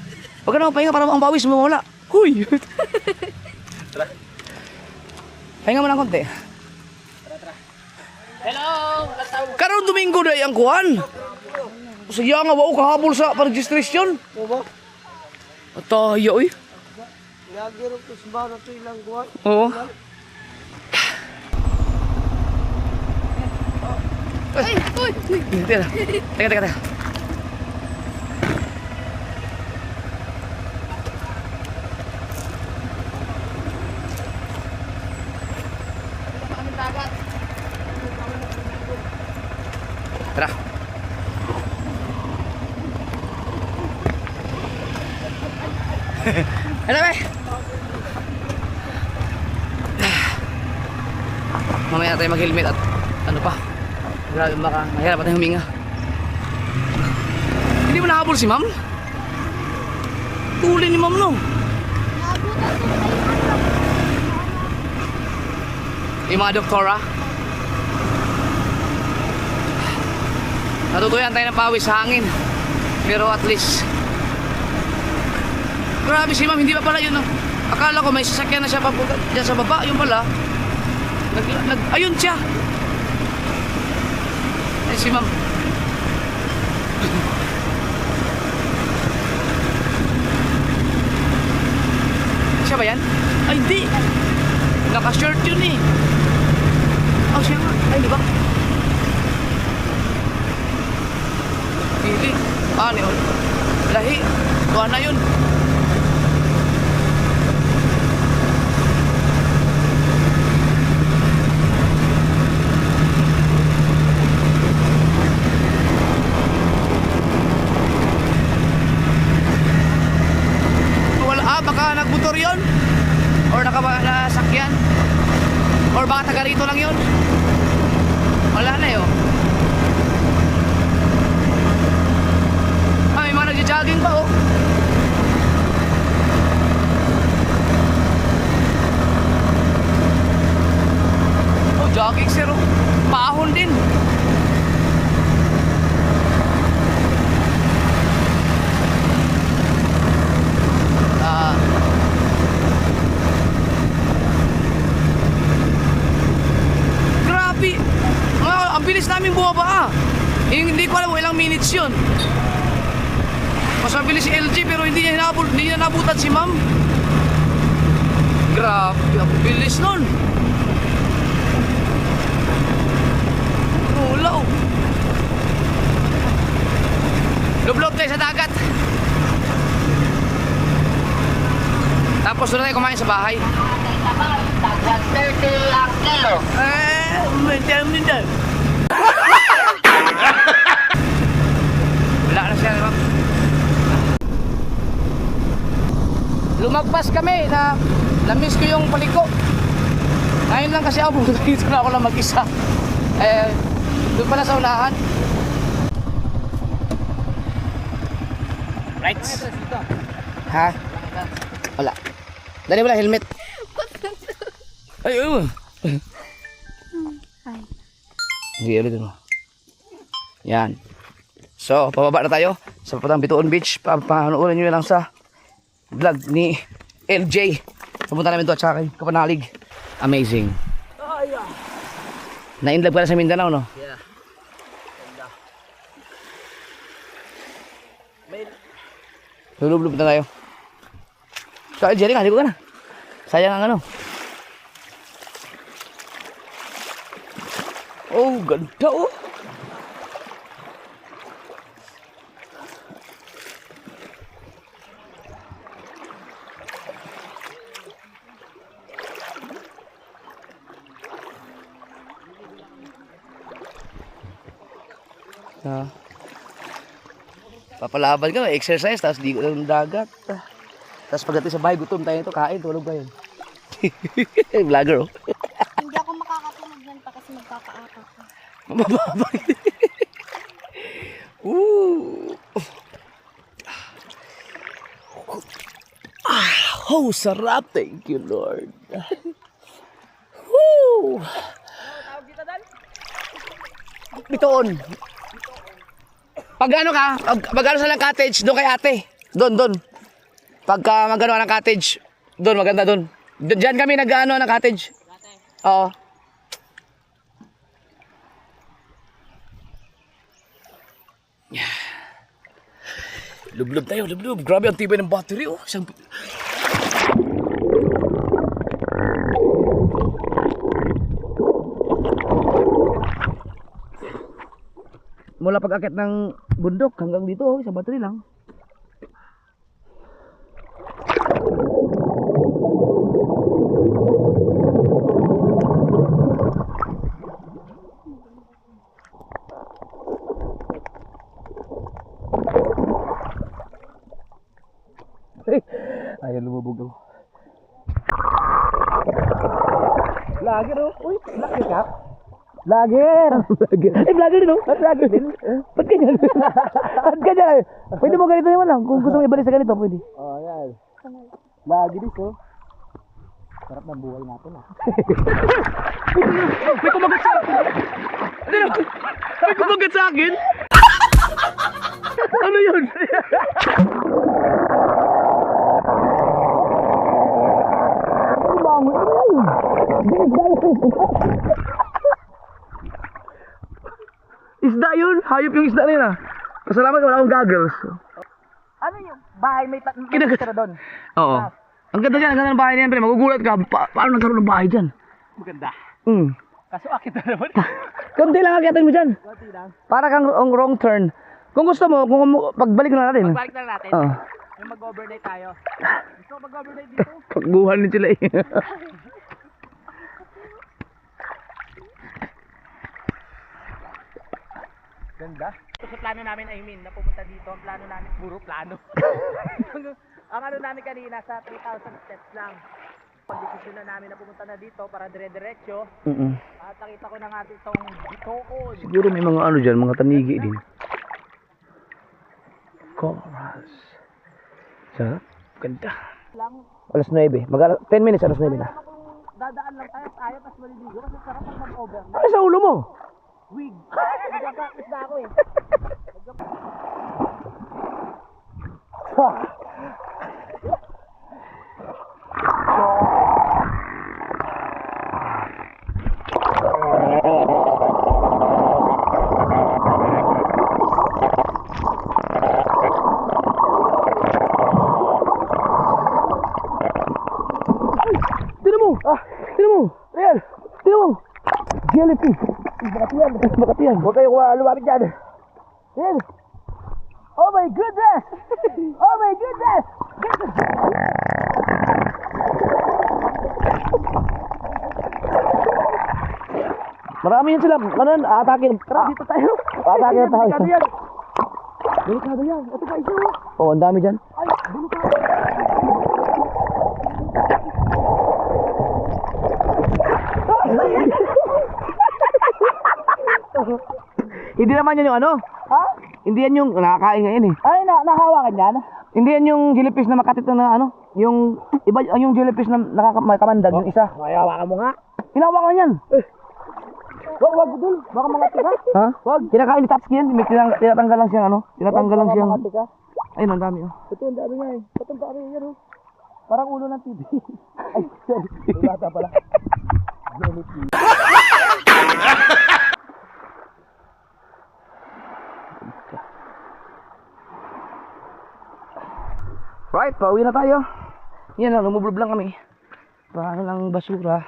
Huwag ka naman pahinga para ang pawis mo mawala. Huy! Tara. Pahinga mo ng konti. Hello! Karon Domingo na ang kuhan. Sige nga, wao kahabol sa registration. Atayo eh. Nagiro ko sa bawat ilang kuwan. Oo. Teka. Tara. Ano ba? Mamaya na tayo mag-helmet at ano pa. Grabe baka mahirap tayo huminga. Hindi mo nahabol si ma'am? Tuli ni ma'am no. Naabutan ko na Yung mga doktora. Natutuyan tayo ng pawis sa hangin. Pero at least grabe si ma'am, hindi pa pala yun. Akala ko may sasakyan na siya papunta dyan sa baba. Yung pala ayun siya. Ay si ma'am. Siya ba yan? Ay hindi. Naka-shirt yun eh. Oh siya nga. Ay di ba? Pili. Ano yun? Lahi. Tuwa na yun. Jogging sir, oh. Pahon din. Grabe. Ang bilis namin bumaba ah. Hindi ko alam kung ilang minutes yun. Mas mabilis si LG pero hindi niya nabutan si ma'am. Grabe, ang bilis nun. Wala oh. Lublob tayo sa dagat. Tapos doon tayo kumain sa bahay. Madam nito. Wala na siya, ma'am. Lumagpas kami na na-miss ko yung paliko. Ngayon lang kasi ako dito na ako lang mag-isa. Doon pala sa unahan. Lights. Ha? Wala. Dali wala helmet. Ay, ayun. Hi. Sige, ulit mo. Yan. So, pababa na tayo sa Papatang Bituon Beach. Papanoorin nyo lang sa vlog ni LJ. Pupunta namin doon at saka kay Kapanalig. Amazing. Na-inlove ka na sa Mindanao, no? Yeah. Lulublob na tayo. So, Jerry nga, ligo ka na. Sayang ang ano. Oh, ganda oh. Papalaban ka, exercise, tapos di ko ng dagat. Tapos pagdating sa bahay, gutom tayo ito, kain, tulog ba yun? Vlogger oh. Hindi ako makakatulog yan pa kasi magkakaapak ko. Mababa. Ooh. Oh, sarap. Thank you, Lord. Woo. Bituon. Pag ano ka, pag ano sa lang cottage, doon kay ate. Doon. Pagka magano ng cottage, doon maganda doon. Diyan kami nag-ano ng cottage. Oo. Lublob tayo, lublob. Grabe ang tibay ng battery oh. Mula pag-akit ng bundok hanggang dito, oh, isang battery lang. Ayaw lumubog ako. Lager oh. Uy, lager ka? Lager! Eh, vlogger din oh. Vlogger din. Ba't ganyan? Ba't ganyan? Pwede mo ganito naman lang. Kung gusto mo ibalik sa ganito, pwede. Oh, yan. Lagi dito. Sarap ng buhay natin ah. May kumagat sa akin. May kumagat sa akin. Ano yun? Isda yun. Hayop yung isda na yun ah. Pasalamat wala akong goggles. Ano yung bahay may Kinagat. doon? Oo. Ang ganda dyan. Ang ganda ng bahay niyan. Pre. Magugulat ka. Paano nagkaroon ng bahay dyan? Maganda. Hmm. Kaso akit na naman. Kunti lang akitin mo dyan. Konti lang. Para kang wrong turn. Kung gusto mo, pagbalik na natin. Balik na natin. Oo. Yung mag-overnight tayo. Gusto ko mag-overnight dito. Pagbuhan din sila eh. Ganda. Ito sa plano namin, I mean, na pumunta dito. Ang plano namin, puro plano. Ang ano namin kanina, sa 3,000 steps lang. Pag-desisyon na namin na pumunta na dito para dire-diretso. At nakita ko na nga itong bituon. Siguro may mga ano dyan, mga tanigi din. Corals. Sarap. Ganda. Lang. Alas 9. 10 minutes, alas 9 na. dadaan lang tayo, tapos maliligo. Kasi sarap pag mag-over. Ay, sa ulo mo. Wig. Nagkakakit na ako eh. Tinan mo! Tinan mo! Ayan! Tinan mo! Jellyfish! Bakit yan? Bakit yan? Huwag kayo lumapit dyan! Ayan! Oh my goodness! Oh my goodness! Marami yan sila. Ano yan? Aatakin. Tara, dito tayo. Aatakin na tayo. Delikado yan. Delikado yan. Ito pa isa. Oo, ang dami dyan. Ay, delikado. Hindi naman yan yung ano? Ha? Hindi yan yung nakakain ngayon eh. Ay, nahawakan yan? Hindi yan yung jellyfish na makatit na ano? Yung iba yung jellyfish na may kamandag yung isa. Ay, hawakan mo nga. Hinawakan yan. Wag dul. Baka mga tika. Ha? Wag. Kinakain ni Tatsuki yan. May tinatanggal lang siyang ano? Tinatanggal lang siyang... Mga tika. Ayun, ang dami oh. Ito, ang dami nga eh. Ito, ang dami yan oh. Parang ulo ng TV. Ay, sorry. Bata pala. Right, pauwi na tayo. Yan lang, lumublob lang kami. Paano lang basura.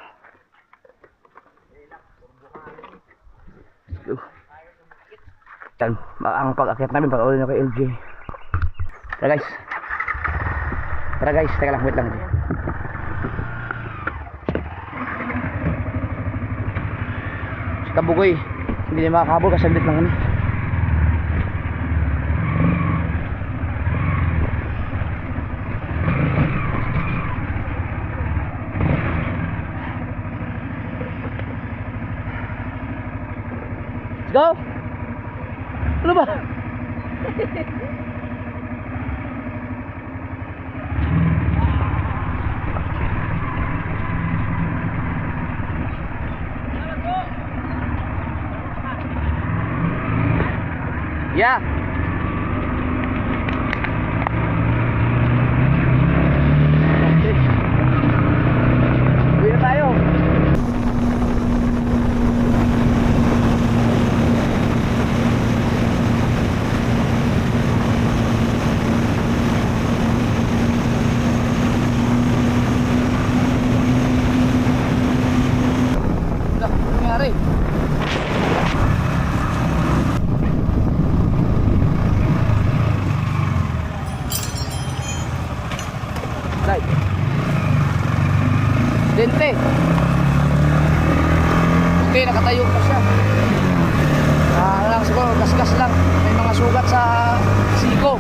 Yan, ang pag-akyat namin pag uwi na kay LJ. Tara guys. Tara guys, teka lang, wait lang. Si Kabugoy, hindi na makakabol kasi saglit lang kami. Let's go! Ano ba? Yeah. Uwi na tayo. Ano nangyari? Right. Dente. Okay, nakatayo pa siya. Ano lang siguro, gas-gas lang. May mga sugat sa siko.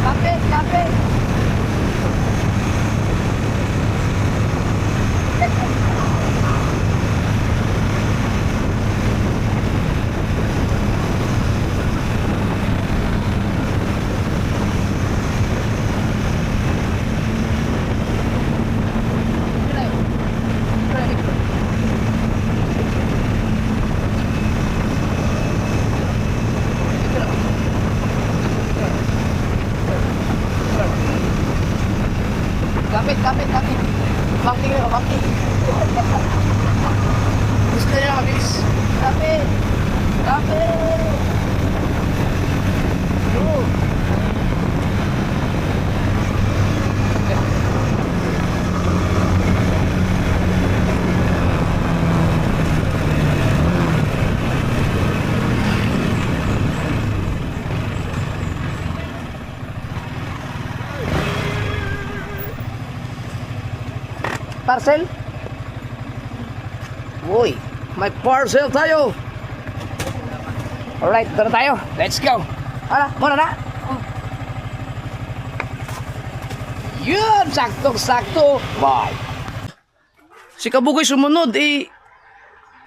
Kapit, kapit. Kapit, kapit, kapit. Bakti kayo, bakti. Gusto niya mabilis. Kapit. Kapit. Go. Parcel? Uy, may parcel tayo. Alright, ito na tayo. Let's go. Ano, muna na. Yun, saktong-sakto. Bye. Si Kabugoy sumunod, eh.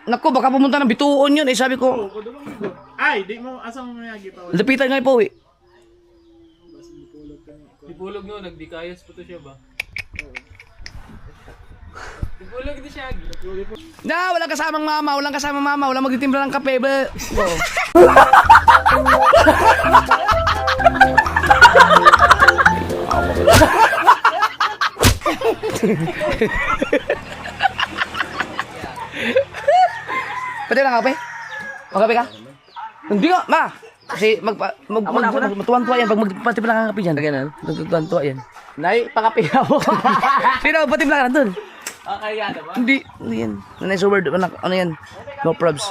Naku, baka pumunta ng Bituon yun. Eh, sabi ko, Ay, di mo asang mayagi pa. lapitan nga po, eh. Dipulog no, nagdikayas po to siya ba? Dipulog di siya. Na, walang kasamang mama, walang magtitimpla ng kape. Wow. Pwede lang kape? Magkape ka? Hindi nga, ma! Kasi magtuwan-tuwa yan pag magpatimpla ka ng kape dyan. Ganyan, magtuwan-tuwa yan. Nay, pakape ako. Sino, patimpla ka na dun? Okay, yan ba? Hindi yan. Nanay sa word, ano yan? No probs.